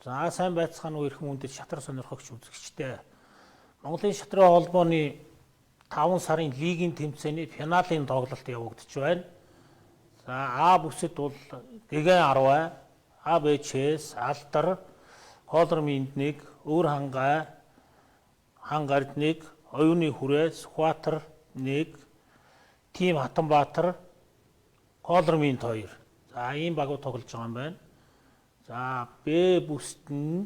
За сайн байцгаана уу эрхэм хүндэт шатран сонирхогч үзэгчтэй. Монголын шатрын холбооны 5 сарын лигийн тэмцээний финалийн тоглолт явагдаж байна. За А бүсэд бол Гэгэн 10, АБЧС, Алдар, Колорминд 1, Өвөр хангай, Хангард 1, Оюуны хүрээ, Сүхбаатар 1, Тим Хатанбаатар, Колорминд 2. За ийм багууд тоглож байгаа юм байна. За Б бүсэд нь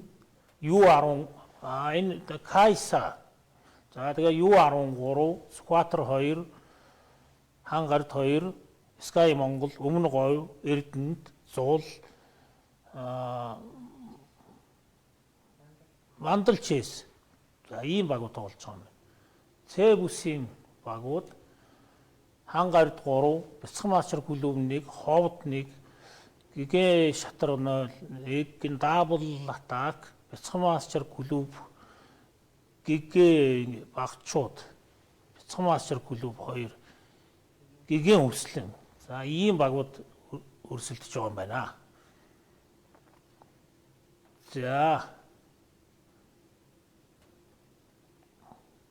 U10 энэ Кайса. За тэгээ U13, Сүхбаатар 2, Хангард 2, Sky Монгол, Өмнө Говь, Эрдэнэт, Зуул, Мандалчэс. За ийм багууд тоглож байгаа юм. С бүсийн багууд Хангард 3, Бяцхан клуб 1, Ховд 1, Гэгэн шатар 0, Эгэн дабл атак, Бяцхан клуб, Гэгэн багчууд, Бяцхан клуб 2, Гэгэн өслөн. За ийм багууд өрсөлдөж байгаа юм байна.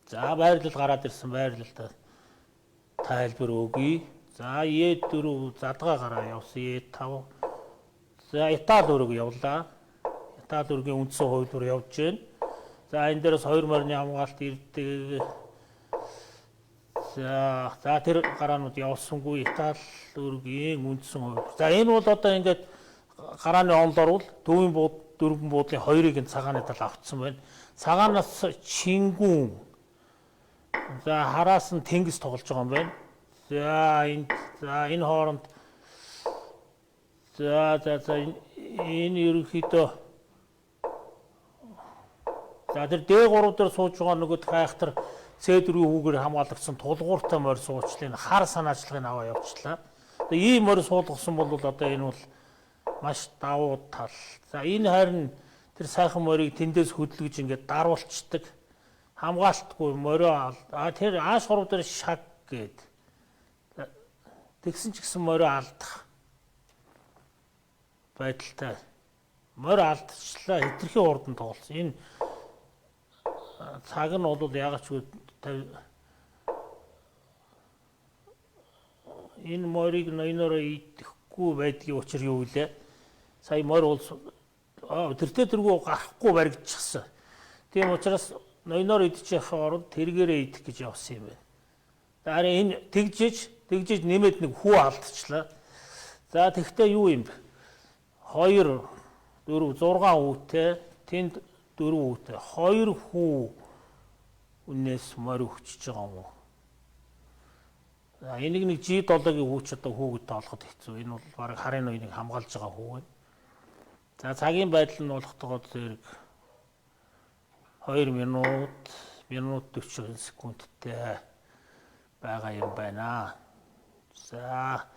За байрлал гараад ирсэн, байрлалтай тайлбар өгье. За Е4 задгаа гараа явсан, Е5. За Итали өрөг явлаа. Итали өргийн үндсэн хувилбар явж байна. За энэ дээрээс 2 морины хамгаалт ирдэг. За тэр гараанууд явсангүй Итали өргийн үндсэн хувилбар. За энэ бол одоо ингээд гарааны онлоор бол төвийн дөрвөн буудлын 2-ыг цагааны тал авцсан байна. Цагаанаас Чингүн. За хараас нь Тэнгис тоглож байгаа юм байна. За энэ хооронд энэ ерөнхийдөө за тэр Д3 дээр сууж байгаа нөгөө хайхтар С4-ийн хүүгээр хамгаалагдсан тулгууртай морь суучлын хар санаачлагыг аваа явуулчлаа. Тэгээ ийм морь суулгасан бол одоо энэ бол маш давуу тал. За энэ харин тэр сайхан морийг тэндээс хөдлөж ингээд даруулцдаг. Хамгаалтгүй морио тэр А3 дээр шаг гээд тэгсэн ч гэсэн морио алдах байдалтай. Морио алдчихлаа, хэтэрхий урдан тоглосон. Энэ цаг нь бол яагаад ч энэ морийг ноёнороо идэхгүй байдгийн учир юу вэ? Сая морь бол тэртээ тэргүй гарахгүй баригдчихсан. Тийм учраас ноёноор идчих оронд тэргээрээ идэх гэж явсан юм байна. Харин энэ тэгжиж нэмээд нэг хүү алдчихлаа. За тэгвэл юу юм бэ? 2 4 6 хүүтэй, тэнд 4 хүүтэй. 2 хүү үнээс морь өгчөж байгаа юм уу? За энийг нэг G7-гийн хүүч одоо хүүгэд тоолоход хэцүү. Энэ бол баг харын ноёныг хамгаалж байгаа хүү байна. За цагийн байдал нь болохтойгоо зэрэг 2 минут 40 секундтэй байгаа юм байна. За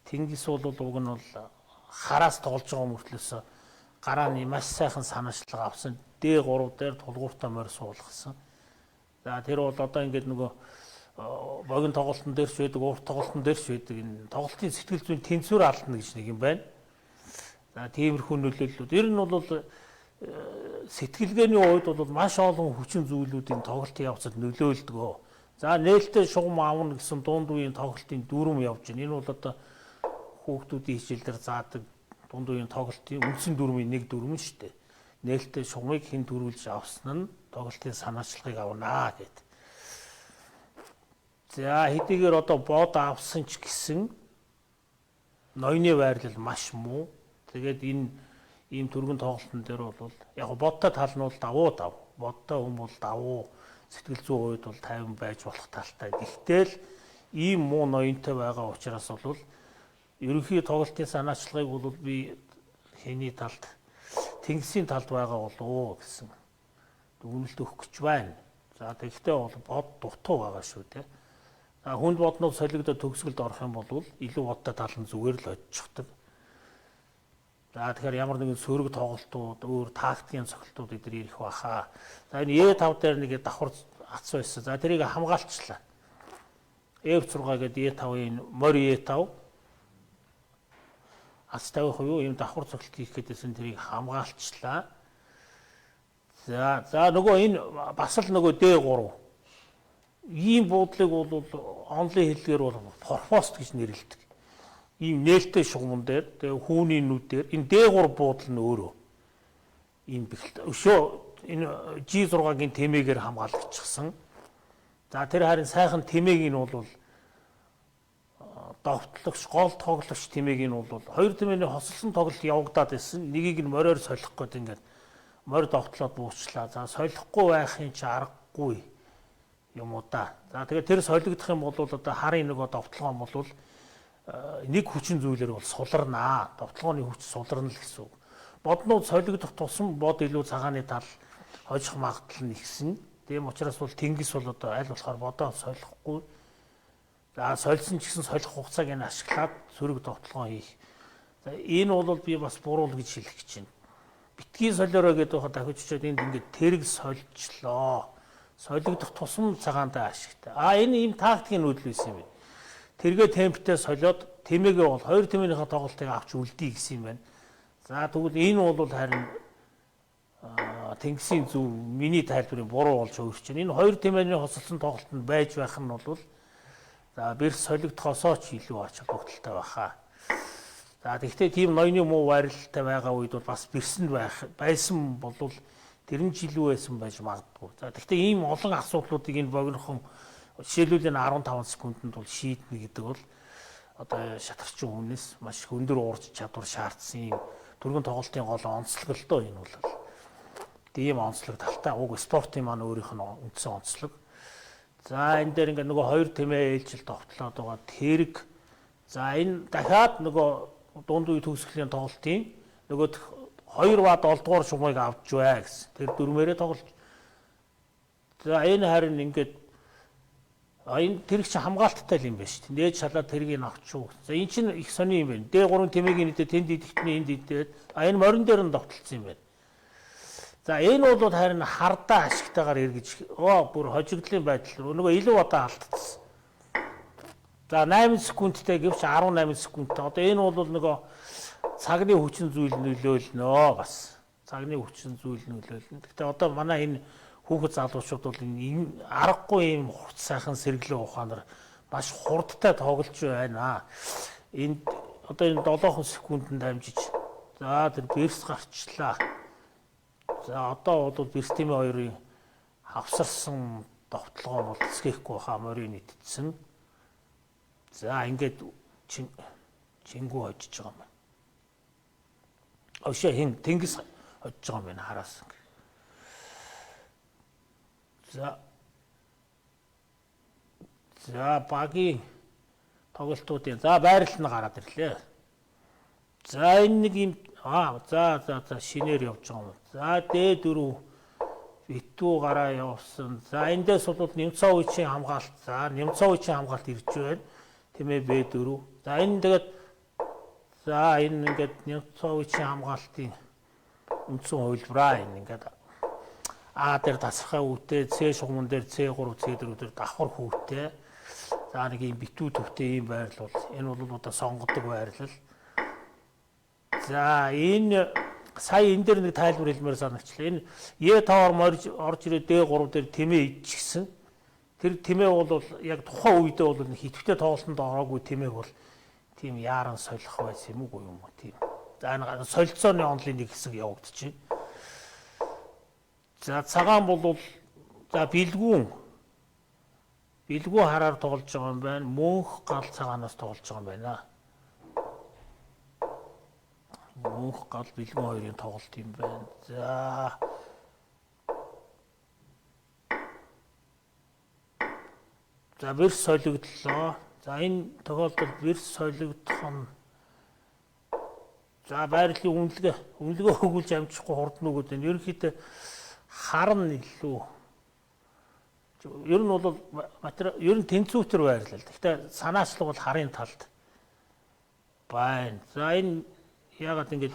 Тэнгис бол уг нь бол хараас тоглож байгаа мөртлөөс гарааны маш сайхан санаачлага авсан. Д3 дээр тулгууртай морь суулгасан. За тэр бол одоо ингээд нөгөө богино тоглолтын дээрч байдаг, урт тоглолтын дээрч байдаг. Энэ тоглолтын сэтгэл зүйн тэнцвэр алдна гэж нэг юм байна. За тиймэрхүү нөлөөллүүд. Ер нь бол сэтгэлгээний хувьд бол маш олон хүчин зүйлүүдийн тоглолтын явцад нөлөөлдөг. За нээлттэй шугам аавна гэсэн дунд үеийн тоглолтын дүрм явж байна. Энэ бол одоо хүүхдүүдийн хичээлдэр заадаг дунд үеийн тоглолтын үндсэн дүрмийн нэг дүрм шүү дээ. Нээлттэй шугамыг хэн төрүүлж авсан нь тоглолтын санаачлагыг авнаа гэдэг. За хэдийгээр одоо бод авсан ч гэсэн ноёны байрлал маш муу. Тэгээд энэ ийм түргэн тоглолтын дээр бол яг бодтой тал нь бол давуу дав. Бодтой хүн бол давуу, сэтгэл зүйн хувьд бол 50 байж болох талтай. Гэхдээ л ийм муу ноёнтой байгаа учраас бол ерөнхий тоглолтын санаачлагыг бол би хэний талд, Тэнгисийн талд байгаа болов гэсэн дүгнэлт өгөх гэж байна. За тэгэхдээ бол бод дутуу байгаа шүү дээ. За хүнд боднууд солигдоод төгсгөлд орох юм бол илүү бодтой тал нь зүгээр л очихдаг. За тэгэхээр ямар нэгэн сөрөг тоглолтууд, өөр тактикийн цогцолтууд эдгээр ирэх баха. За энэ Е5 дээр нэг давхар ац байсан. За тэрийг хамгаалчлаа. F6 гэдэг Е5-ын морь Е5 ац тавих уу ийм давхар цогцолт хийх гэдээсэн тэрийг хамгаалчлаа. За нөгөө энэ бас л нөгөө D3. Ийм буудлыг бол онлын хэллэгээр бол пропост гэж нэрлэдэг. Ийм нээлттэй шугамн дээр тэгээ хүүний нүдээр энэ D3 буудал нь өөрөө ийм өшөө энэ G6-гийн тэмээгээр хамгаалагдчихсан. За тэр харин сайхан тэмээг нь бол довтлогч, гол тоглогч тэмээг нь бол хоёр тэмээний хосолсон тоглолт явагдаад байсан. Нэгийг нь мориор солих гээд ингээд морь довтлоод буучлаа. За солихгүй байхын чи аргагүй юм уу да. За тэгээд тэр солигдох юм бол одоо харын нөгөө довтлогоо бол нэг хүчин зүйлээр бол суларнаа. Довтлогооны хүч суларна л гэсэн үг. Боднууд солигдох тусам бод илүү цагааны тал хожих магадлал нь ихсэн. Тийм учраас бол тэнгис бол одоо аль болохоор бодоо солихгүй. За сольсон ч гэсэн солих хугацааг нь ашиглаад сөрөг довтлогоо хийх. За энэ бол би бас буруу л гэж хэлэх гэж байна. Битгий солиороо гэдэг хаа дахиж очиод энд ингээд тэрэг сольчлоо. Солигдох тусам цагаантай ашигтай. Энэ ийм тактикийн нүүдэл байсан юм байна. Тэргээ темптэй солиод тэмээгээ бол хоёр тэмээнийхээ тоглолтыг авч үлдээ гэсэн юм байна. За тэгвэл энэ бол харин тэнгисийн зөв миний тайлбарыг буруу болж өөрчлөж байна. Энэ хоёр тэмээний хосолсон тоглолтод байж байх нь бол за бэрс солигдохоосоо ч илүү ач холбогдолтой байхаа. За тэгвэл тийм ноёны муу байралтай байгаа үед бол бас бэрсэнд байсан бол тэр нь ч илүү байсан байж магадгүй. За тэгвэл ийм олон асуудлуудыг энэ богинохон жишээлбэл энэ 15 секундэд бол шийднэ гэдэг бол одоо шатарчин хүнээс маш өндөр уурч чадвар шаардсан юм түргэн тоглолтын гол онцлог л доо энэ бол. Тийм онцлог талтай уг спортын маань өөрийнх нь үндсэн онцлог. За энэ дээр ингээ нөгөө хоёр тэмээ ээлжил тогтлоод байгаа тэрэг. За энэ дахиад нөгөө дунд үе төгсгөлийн тоглолтын нөгөө 2 бад олдгоор шугамыг авч бай гэсэн. Тэр дөрмээрээ тоглож. За энэ харин ингээд энэ тэрэг чи хамгаалттай юм байна шүү дээ. Нээж шалаад тэргийг авчуу. За энэ чинь их сони юм байна. D3 тэмээгийн нийтээ тэнд идэхтний энд идээд энэ морин дээр нь довтолцсон юм байна. За энэ бол харин хардаа ашигтайгаар эргэж бүр хожигдлын байдал руу нөгөө илүү одоо алдчихсан. За 8 секундтай гэвч 18 секундтай. Одоо энэ бол нөгөө цагны хүчин зүйл нөлөөлнө бас. Цагны хүчин зүйл нөлөөлнө. Гэхдээ одоо манай энэ хүүхэд залуучууд бол энэ аргагүй юм хурц сайхан сэргэлэн ухаанаар маш хурдтай тоглож байна. Энд одоо энэ 7 секундэд дамжиж за тэр бэрс гарчлаа. За одоо бол бэрс тэмээ хоёрын хавсарсан довтлогоо бол эсгэхгүй хаа морийг нийтдсэн. За ингээд чингүү хожиж байгаа юм байна. Ошоо хин тэнгис хожиж байгаа юм байна хараас. За багийн тоглолтуудын за байрал нь гараад ирлээ. За энэ нэг юм за шинээр явж байгаа юм. За D4 битүү гараа явсан. За эндээс бол Немцов үеийн хамгаалт. За Немцов үеийн хамгаалт ирж байна. Тэмээ B4. За энэ тэгээд за энэ ингээд Немцов үеийн хамгаалтын үндсэн хувилбараа энэ ингээд А дээр тасархай үүтэй, C шугамн дээр C3, C4 дээр давхар хүүтэй. За нэг юм битүү төвтэй ийм байрал бол энэ бол одоо сонгодог байрлал. За энэ сая энэ дээр нэг тайлбар хэлмээр санагчлаа. Энэ E5-оор орж ирээд D3 дээр тэмээ идчихсэн. Тэр тэмээ бол яг тухайн үедээ бол хитвэтэй тоглолтод ороогүй тэмээг бол тийм яаран солих байсан юм уу юм уу тийм. За энэ солилцооны онлын нэг хэсэг явагдчихэв. За цагаан бол за бэлгүүн хараар тоглож байгаа юм байна. Мөнх гал цагаанаас тоглож байгаа юм байна. Мөнх гал бэлгүүн хоёрын тоглолт юм байна. За бэрс солигдлоо. За энэ тохиолдолд бэрс солигдох нь за байрлалын үнэлгээ өгүүлж амжихгүй хурдан өгöd байна. Ерөнхийдөө харна илүү. Ер нь бол материал ер нь тэнцвүүтэр байрлал. Гэхдээ санаачлаг бол харын талд байна. За энэ яагаад ингэж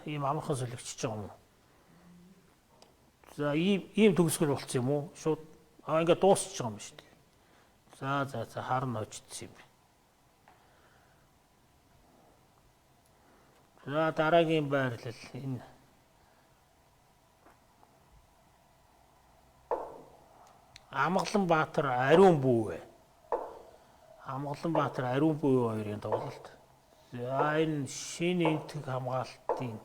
ийм амархан солигчж байгаа юм уу? За ийм төгсгөл болчих юм уу? Шууд ингээд дуусчих байгаа юм шүү дээ. За харна очсон юм. За дараагийн байрлал энэ Амгаланбаатар Ариун бүү. Амгаланбаатар Ариун бүү хоёрын тоглолт. За энэ шинэ энтэг хамгаалтын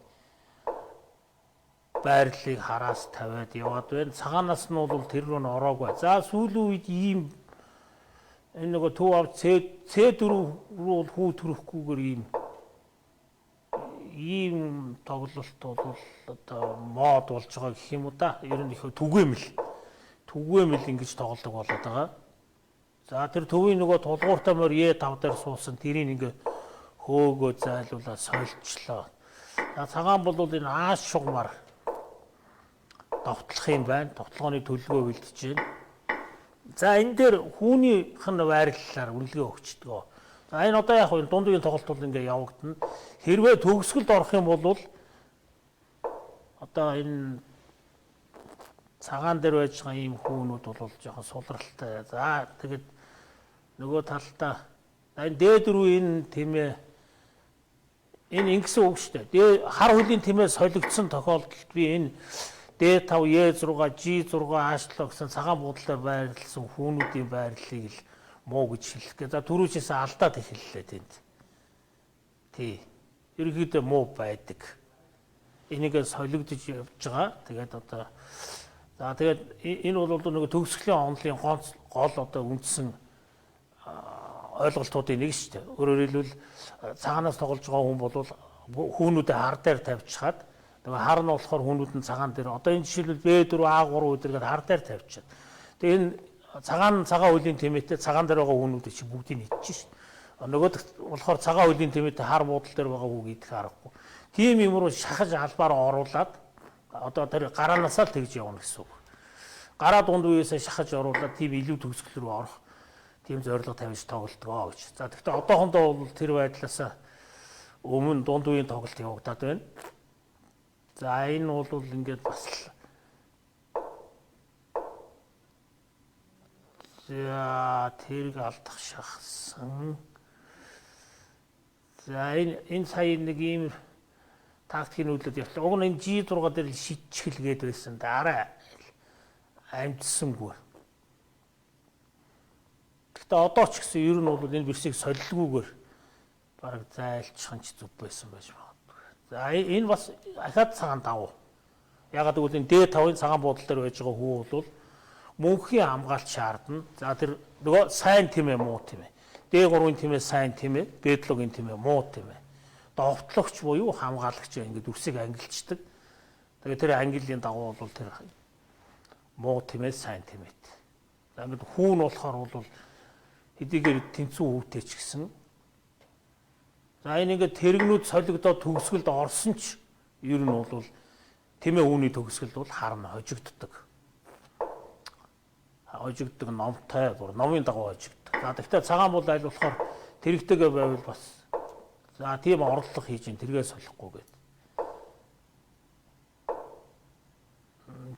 байрлалыг хараас тавиад яваад байна. Цагаанаас нь бол тэр рүү н ороогүй. За сүүлийн үед ийм энэ нөгөө төв авч C4 рүү хүү төрөхгүйгээр ийм тоглолт бол одоо мод болж байгаа гэх юм уу да. Ер нь их түгээмэл ингэж тоглодог болоод байгаа. За тэр төвийн нөгөө тулгууртай мөр E5 дээр суусан тэрийг ингээ хөөгөө зайлуулаад сольчлоо. За цагаан бол энэ ааш шугамар довтлох юм байна. Довтлооны төлөвөө бэлдэж байна. За энэ дээр хүнийх нь байрлалаар үнэлгээ өгчдөг. За энэ одоо яг энэ дундын тоглолт бол ингээ явагдана. Хэрвээ төгсгөлд орох юм бол одоо энэ цагаан дээр байж байгаа ийм хүүнүүд бол жоохон сулралтай. За тэгээд нөгөө талдаа энэ D4 энэ тэмээ энэ ингэсэн үг шүү дээ. Хар хөлийн тэмээ солигдсон тохиолдолд би энэ D5, E6, G6 аашлаа гэсэн цагаан буудлаар байрлалсан хүүнүүдийн байрлалыг л муу гэж хэлэх гээ. За түрүүчээс алдаад эхэллээ тэнд. Тий. Ерөнхийдөө муу байдаг. Энийг солигдож явж байгаа. Тэгээд одоо за тэгээд энэ бол нөгөө төгсгөлийн онлын гол одоо үндсэн ойлголтуудын нэг шүү дээ. Өөрөөр хэлбэл цагаанаас тоглож байгаа хүн бол хүүнүүдээ хар дээр тавьчихад нөгөө хар нь болохоор хүүнүүд нь цагаан дээр одоо энэ жишээлбэл B4 A3 өдөргээд хар дээр тавьчихад. Тэгээ энэ цагаан хөлийн тэмээтэй цагаан дээр байгаа хүүнүүд чи бүгдийг идэж шүү. Нөгөөд болохоор цагаан хөлийн тэмээтэй хар буудал дээр байгаа хүүг идэх аргагүй. Тийм юм руу шахаж албаараа оруулаад одоо тэр гараанаасаа л тэгж явна гэсэн үг. Гараа дунд үеэсээ шахаж оруулаад тийм илүү төгсгөл рүү орох тийм зорилго тавьж тоглолтгоо гэж. За тэгэхээр одоохондоо бол тэр байдлаас өмнө дунд үеийн тоглолт явагдаад байна. За энэ бол ингээд бас за тэрг алдах шахсан. За энэ сая нэг ийм тактикийн үйлдэл явуулсан. Уг нь энэ G6 дээр шидчихлгээд байсан. Дараа амжсангүй. Гэхдээ одоо ч гэсэн ер нь бол энэ бэрсийг солилгүйгээр бараг зайлчхан ч зүв байсан байж магадгүй. За энэ бас ахаад цагаан давуу. Ягаад гэвэл энэ D5-ын цагаан буудлын дээр байж байгаа хүү бол мөнхийн хамгаалт шаардна. За тэр нөгөө сайн тэмээ муу тэмээ. D3-ын тэмээ сайн тэмээ, B7-ын тэмээ муу тэмээ. Довтлогч буюу хамгаалагч ингээд үсийг ангилчдаг. Тэгээ тэр ангиллын дагуу бол тэр муу тэмээ сайн тэмээд. За ингээд хүүн болохоор бол хэдийгээр тэнцүү хүүтэй ч гэсэн. За энэ ингээд тэрэгнүүд солигдоод төгсгөлд орсон ч ер нь бол тэмээ үүний төгсгөлд бол харна хожигддаг. Хожигддаг номтой, номын дагуу хожигддаг. За тэгэхээр цагаан бол аль болохоор тэрэгтэйгээ байвал бас за тийм орлого хийж ин тэргээ солихгүй гээд.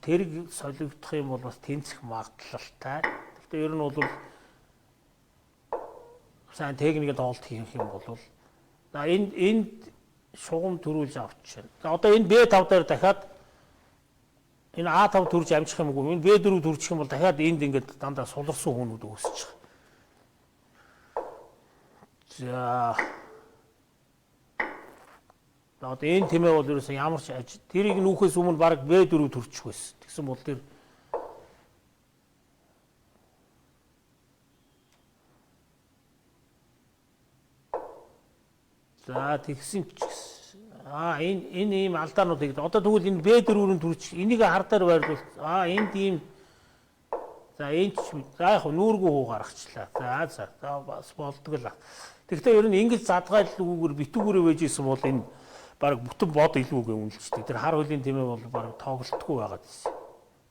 Тэрэг солигдох юм бол бас тэнцэх магадлалтай. Гэхдээ ер нь бол сайн техникийн тоглолт хийх юм бол за энд шугам төрүүлж авчихна. За одоо энэ B5 дээр дахиад энэ A5 төрж амжих юмгүй. Энэ B4 төрчих юм бол дахиад энд ингээд дандаа суларсан хүнүүд үүсэж байгаа. За одоо энэ тэмээ бол ерөөсөн ямар ч тэрийг нүүхээс өмнө баг B4 төрчих байсан. Тэгсэн бол тэр за тэгсэн ч энэ ийм алдаануудыг одоо тэгвэл энэ B4-ийн төрч энийг хар дээр байрлуул. Энд ийм за энэ ч за яг нүүргүү хуу гаргачлаа. За бас болдог л. Тэгвэл ер нь ингэж задгайлгүйгээр битүүгээрээ байж исэн бол энэ баг бүтэн бод илүүгээ үнэлждэг. Тэр хар хөлийн тэмээ бол баг тоглолтгүй байгаад байсан.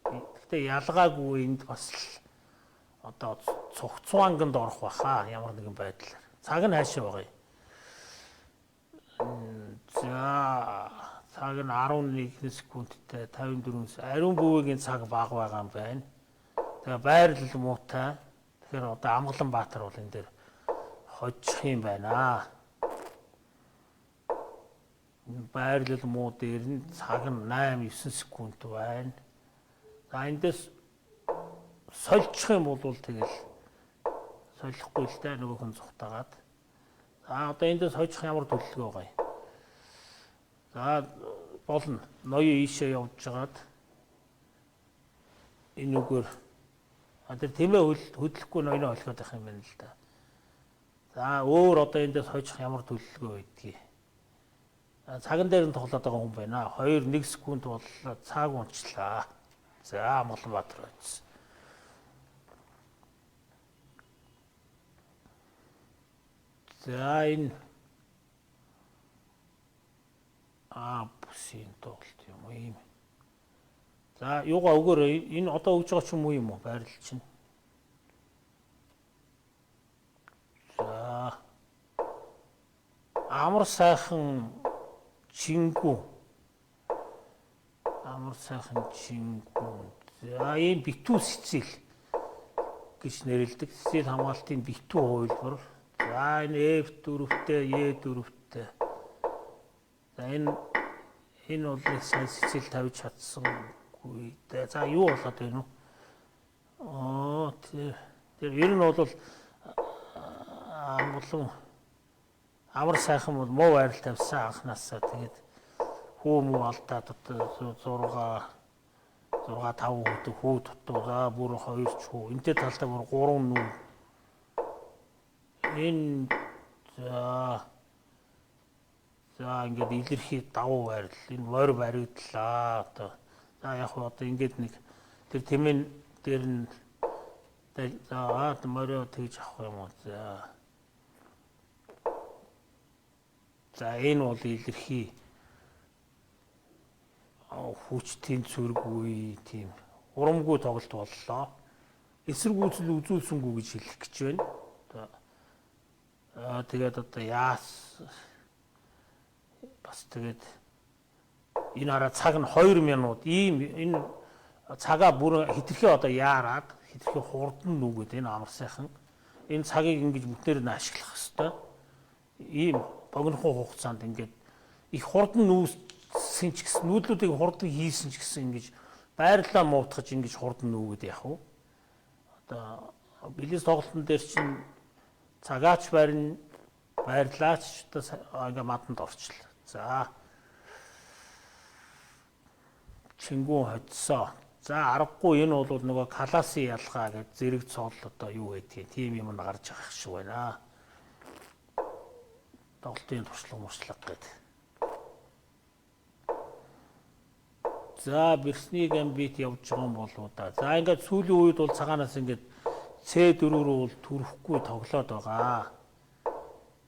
Гэхдээ ялгаагүй энд бас одоо цогцванганд орох баха ямар нэгэн байдлаар. Цаг нь хаашаа байгаа юм. За цаг нь 11 секундтэй 54. Ариун бүүгийн цаг бага байгаа юм байна. Тэгээ байрлал муутай. Тэгэхээр одоо Амгаланбаатар бол энэ дээр хожих юм байна. Байрлал муу дээр нь цаг нь 8-9 секунд байна. За эндээс сольчих юм бол тэгэл солихгүй л дээ нөгөө хүн зүхтагаад. За одоо энд сольчих ямар төлөвлөгөө байгаа юм. За болно. Ноён ийшээ явж жагаад энэ үгээр тэр тэмээ хөдлөхгүй ноёноо олоход байх юм байна л да. За өөр одоо эндээс хойчих ямар төлөвлөгөө байдгийг. Цаган дээр нь тоглоод байгаа хүн байна. 2-1 секунд боллоо. Цаг унчлаа. За Молонбаатар байсан. За энэ бүсийн тоглолт юм уу юм. За юугаа өгөөрэй. Энэ одоо өгж байгаа ч юм уу юм уу? Байрлал чинь. За амар сайхан чингүү. Амар сайхан чингүү. За ийм битүү сэцэл гэж нэрлэдэг. Сэцэл хамгаалтын битүү хувилбар. За энэ F4-тэй, E4-тэй. За энэ бол нэг сайн сэцэл тавьж чадсангүй дээ. За юу болоод байна уу? Тэр ер нь бол амглан амар сайхан бол муу байрал тавьсан анханасаа тэгээд хүү мүү алдаад одоо 6 5 хөтө хүү дутуу за бүр 2 ч хүү энтэй талдаа бүр 3 нүү энэ за ингээд илэрхий давуу байрал энэ морь баригдлаа одоо за яг хөө одоо ингээд нэг тэр тэмээн дээр нь за морио тэгж авах юм уу за энэ бол илэрхий хүчтэй зүргүй тийм урамгүй тоглолт боллоо. Эсэргүүцэл үзүүлсэнгүй гэж хэлэх гэж байна. Тэгээд одоо яас бас тэгээд энэ хараа цаг нь 2 минут ийм энэ цагаа бүр хитрхи одоо яарад хитрхи хурдан нүгэд энэ амар сайхан энэ цагийг ингэж бүтнээр нь ашиглах хэвээр ийм богинохон хугацаанд ингээд их хурдан нүүсэн ч гэсэн нүүдлүүдийг хурдан хийсэн ч гэсэн ингэж байрлалаа муутгаж ингэж хурдан нүүгээд яах вэ? Одоо бэлэс тоглолтын дээр чинь цагаач барин байрлаач одоо ингээ маданд орчлоо. За чингүү хоцсоо. За аргагүй энэ бол нөгөө каласын ялгаа гэж зэрэг цоол одоо юу гэдгийг тийм юм гарч байгаа шиг байна. Тоглолтын туршлага гэдэг. За Берсний гамбит явж байгаа юм болоо да. За ингээд сүүлийн үед бол цагаанаас ингээд C4 рүү бол төрөхгүй тоглоод байгаа.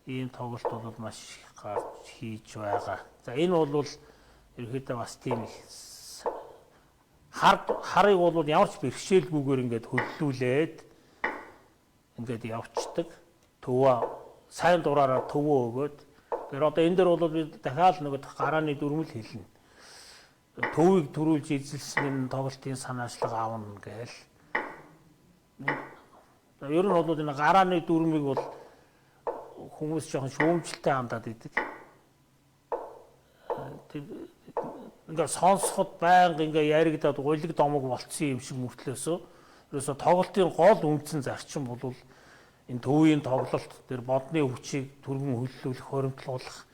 Ийм тоглолт бол маш их гарч хийж байгаа. За энэ бол ерөөхдөө бас тийм их харыг бол ямар ч бэрхшээлгүйгээр ингээд хөдлүүлээд ингээд явцдаг. Төвөө сайн дураараа төвөө өгөөд тэр одоо энэ дээр бол би дахиад нөгөө гарааны дүрмэл хэлнэ. Төвийг төрүүлж эзэлсэн тоглолтын санаачлага аавна гээл. Ер нь бол энэ гарааны дүрмийг бол хүмүүс жоохон шүүмжлэлтэй хандаад идэг. Ингээ сонсоход байнга ингээ яригадад гулиг домог болцсон юм шиг мөртлөөсөө ерөөсө тоглолтын гол үндсэн зарчим бол энэ төвийн тоглолт тэр бодны хүчийг түргэн хөллүүлэх, хоримтлуулах.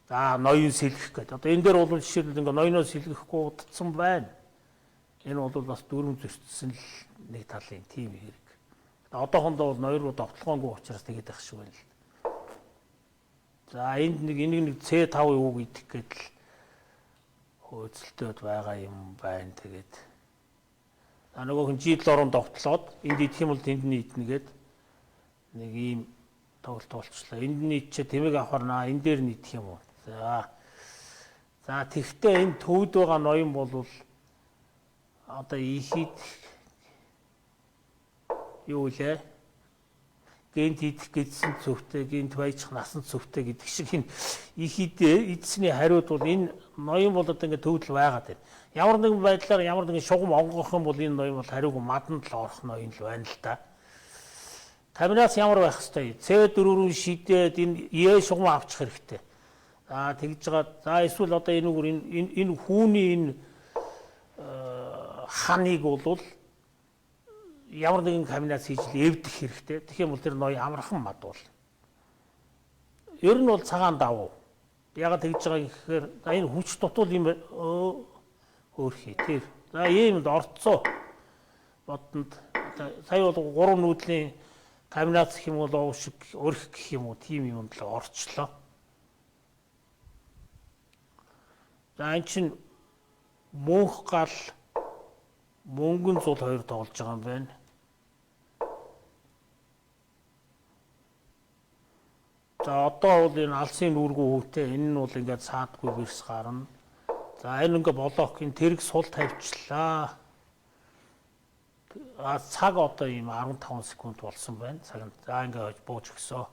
За ноён сэлгэх гэдэг. Одоо энэ дээр бол жишээлбэл ингээ ноёноо сэлгэхгүй удацсан байна. Энэ бол бас дүрм зөрчсөн л нэг талын тийм хэрэг. Одоохондоо бол ноён руу довтлогоонгүй учраас тэгээд байх шиг байна л. За энд нэг C5 юу гэдэг гэдэл хөөцөлтөд байгаа юм байна тэгээд. За нөгөө хүн G7-оор довтлоод энд идэх юм бол тэнд нь иднэ гээд нэг ийм тоглолт болчихлоо. Энд нь идчихэд тэмэг авахарнаа энэ дээр нь идэх юм уу. За тэгвэл энэ төвд байгаа ноён бол одоо ихид юу лээ? Гэнт идэх гэдсэн зөвхтэй, гэнт баяжих насан зөвхтэй гэдэг шиг энэ ихид эдсний хариуд бол энэ ноён бол одоо ингээд төвдөл байгаад байна. Ямар нэгэн байдлаар ямар нэгэн шугам онгох юм бол энэ ноён бол хариуг маданд л орох ноён л байна л да. Тамираас ямар байх хэвтэй? C4 рүү шидээд энэ E шугам авчих хэрэгтэй. За тэгж байгаа. За эсвэл одоо энэ хүүний энэ ханыг бол ямар нэгэн комбинац хийж эвдэх хэрэгтэй. Тэгэх юм бол тэр ноён амархан мадвал. Ер нь бол цагаан давуу. Ягаад тэгж байгаа гэхээр энэ хүч дутуул юм хөөрхий тэр. За иймд орцоо бодонд сая бол 3 нүүдлийн комбинац гэх юм бол шиг өрх гэх юм уу тийм юмд л орчлоо. За энэ чинь мөнх гал мөнгөн зул хоёр тоглож байгаа юм байна. За одоо бол энэ алсын нүүргүү хүүтэй энэ нь бол ингээд цаадгүй бэрс гарна. За энэ ингээд блокийн тэрэг сул тавьчлаа. Цаг одоо ийм 15 секунд болсон байна. Цаг. За ингээд бууж өгсөө.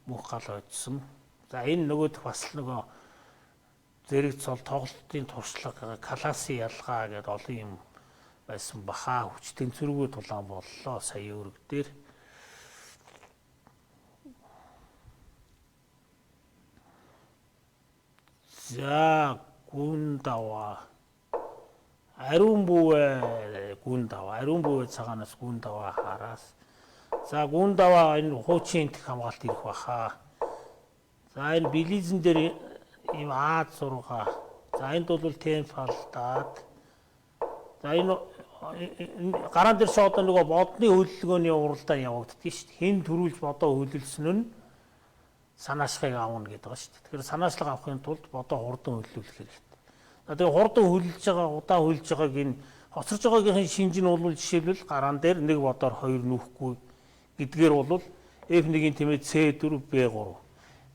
Мөнх гал ойдсон. За энэ нөгөөх бас л нөгөө зэрэг цол тоглолтын туршлага классын ялгаа гэдэг олон юм байсан баха. Хүч тэнцвэргүй тулаан боллоо сая өрг дээр. За гүн даваа. Ариун бүүвэ гүн даваа. Ариун бүүвэ цагаанаас гүн даваа хараас. За гүн даваа энэ хуучин энтх хамгаалт ирэх баха. За энэ билизэн дээр ийм А6. За энд бол темпалдаад. За энэ гараан дээр шоодоо нөгөө бодны хөдөлгөөний уралдаан явагддаг шүү дээ. Хэн төрүүлж бодоо хөдөлсөн нь санаачлагыг авна гэдэг ба шүү дээ. Тэгэхээр санаачлаг авахын тулд бодоо хурдан хөдөлгөх хэрэгтэй. Тэгээ хурдан хөдөлж байгаа, удаан хөдөлж байгааг энэ хоцорж байгаагийн шинж нь бол жишээлбэл гараан дээр нэг бодоор 2 нүүхгүй гэдгээр бол F1-ийн тэмээ C4 B3.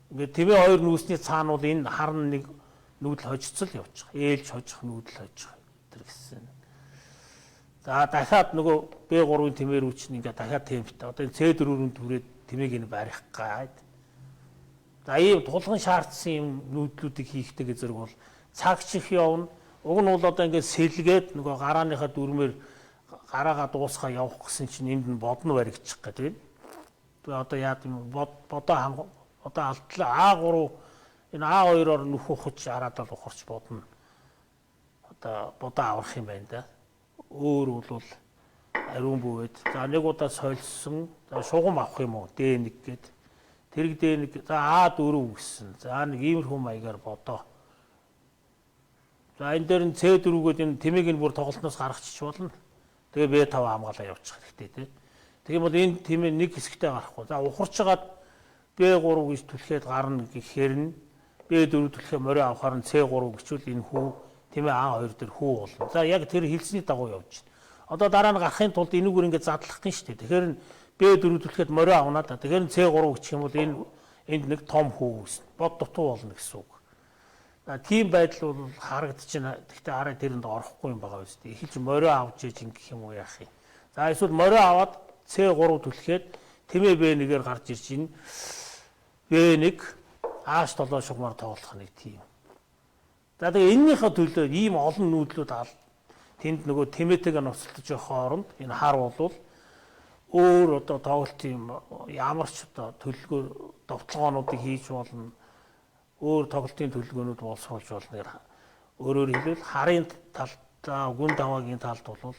Ингээд тэмээ 2 нүүсний цаана бол энэ харна нэг нүүдэл хожицол явж байгаа. Ээлж хожих нүүдэл хожих гэдэг гэсэн. За дахиад нөгөө B3-ын тэмээ рүү чинь ингээд дахиад темптэй. Одоо энэ C4-ийн түрээд тэмээг нь барих гайд. За ийм тулгын шаардсан юм нүүдлүүдийг хийхтэйг зэрэг бол цаг чих явна. Уг нь бол одоо ингээд сэлгээд нөгөө гарааныхаа дүрмээр гараагаа дуусгаа явах гэсэн чинь энд нь бодно баригдчих гэдэг. Тэгээ одоо яа гэм бодоо алдлаа А3 энэ А2-оор нүх ухаж хараад л ухарч бодно. Одоо бодоо аврах юм байна да. Өөр бол ариун бүүвэд. За нэг удаа сольсон. За шугам авах юм уу? D1 гээд. Тэрэг D1. За А4 гэсэн. За нэг иймэрхүү маягаар бодоо. За энэ дээр нь C4-гээд энэ тэмээг нь бүр тоглолтноос гаргачих болно. Тэгээ B5 хамгаалаа явуучих хэрэгтэй тий. Тэгэх юм бол энэ тэмээ нэг хэсэгтээ гарахгүй. За ухарч хагаад B3 гэж түлхээд гарна гэхээр нь B4 түлхээ морио авахаар нь C3 гэчүүл энэ хүү тэмээ А2 дээр хүү болно. За яг тэр хэлсний дагуу явж байна. Одоо дараа нь гарахын тулд энэгээр ингээд задлах нь шүү дээ. Тэгэхээр нь B4 түлхээд морио авна да. Тэгэхээр нь C3 гэх юм бол энд нэг том хүү гэсэн. Бод дутуу болно гэсэн үг. Тийм байдал бол харагдчихна. Гэхдээ арай тэрэнд орохгүй юм байгаа үстэй. Эхэлж морио авч ээж ингэх юм уу яах юм. За эсвэл морио аваад C3 түлхээд тэмээ B1-ээр гарч ирж ийн. B1 H7 шугамар тоглох нэг тийм. За тэгээ энэнийхээ төлөө ийм олон нүүдлүүд тэнд нөгөө тэмээтэйгээ ноцтолж явах хооронд энэ хар болвол өөр одоо тоглолтын ямар ч одоо төлөвлөгөө довтлогоонуудыг хийж болно. Өөр тоглолтын төлөвлөгөөнүүд боловсруулж болно. Өөрөөр хэлбэл харын талд гүн даваагийн талд бол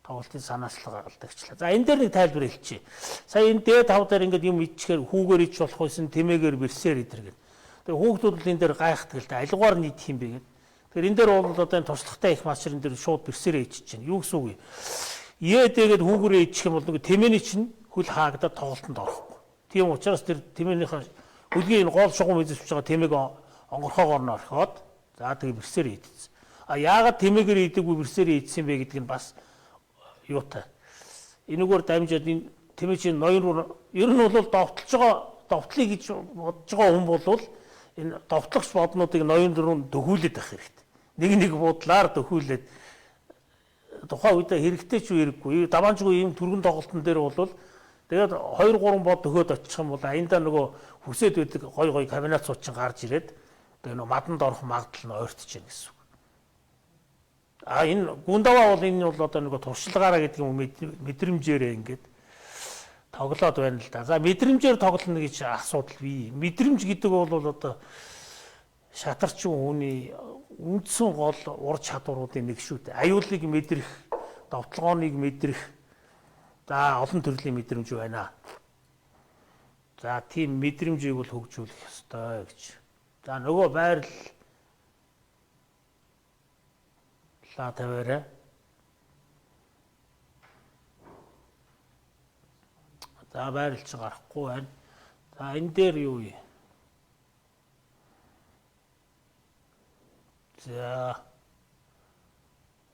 тоглолтын санаачлага алдагчлаа. За энэ дээр нэг тайлбар хэлчихье. Сая энэ D5 дээр ингээд юм ичгээр хүүгээр ич болох байсан тэмээгээр бэрсээр идэргээд. Тэгээ хүүхдүүд л энэ дээр гайхдаг л да. Альгуугаар нийтх юм бэ гэдэг. Тэгэхээр энэ дээр бол одоо энэ туршлагатай их маачр энэ дээр шууд бэрсээрээ ичиж чинь. Юу гэсэн үг вэ? Дээгээд хүүгээрээ ичих юм бол нэг тэмээний чинь хөл хаагдаад тоглолтод орохгүй. Тийм учраас тэр тэмээнийхээ хөлгийн энэ гол шугам эзэвч байгаа тэмээг онгорхоогоор нь орхиод за тэгээ бэрсээрээ идсэн. А яагаад тэмээгээр идэггүй бэрсээрээ идсэн бэ гэдэг нь бас юутай. Энэгээр дамжаад энэ тэмээ чинь ноён руу ер нь бол довтлыг гэж бодож байгаа хүн бол энэ довтлогч боднуудыг ноён руу дөхүүлээд байх хэрэгтэй. Нэг буудлаар дөхүүлээд тухайн үед хэрэгтэй ч хэрэггүй. Даваанчгүй ийм түргэн тоглолтын дээр бол тэгээд 2 3 бод дөхөөд очих юм бол аянда нөгөө хүсээд байдаг гой комбинац суучин гарч ирээд тэгээд нөгөө маданд орох магадлал нь ойртож байна гэсэн үг. А энэ гүндаваа бол энэ бол одоо нөгөө туршлагаараа гэдэг юм мэдрэмжээрээ ингээд тоглоод байна л да. За мэдрэмжээр тоглоно гэж асуудал бий. Мэдрэмж гэдэг бол одоо шатарчин хүний үндсэн гол ур чадваруудын нэг шүү дээ. Аюулыг мэдрэх, довтлогооныг мэдрэх, За олон төрлийн мэдрэмж байна. За тийм мэдрэмжийг бол хөгжүүлэх ёстой гэж. За нөгөө байрлалаа тавиарай. За байрлал чи гарахгүй байна. За энэ дээр юу вэ? За